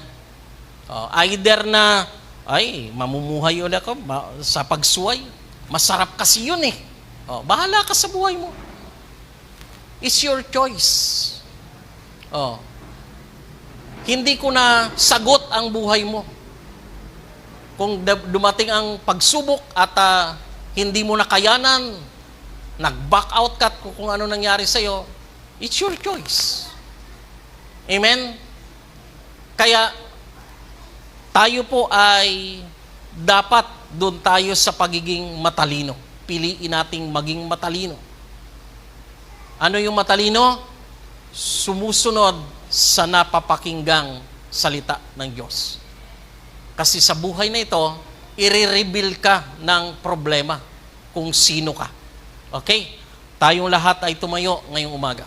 Oh, either na, ay, mamumuhay ulit ako sa pagsuway. Masarap kasi yun eh. Oh, bahala ka sa buhay mo. It's your choice. Oh. Hindi ko na sagot ang buhay mo. Kung dumating ang pagsubok at hindi mo nakayanan, nag-back out ka kung ano nangyari sa'yo, it's your choice. Amen? Kaya, tayo po ay dapat doon tayo sa pagiging matalino. Piliin nating maging matalino. Ano yung matalino? Sumusunod sa napapakinggang salita ng Diyos. Kasi sa buhay na ito, i-reveal ka ng problema kung sino ka. Okay? Tayong lahat ay tumayo ngayong umaga.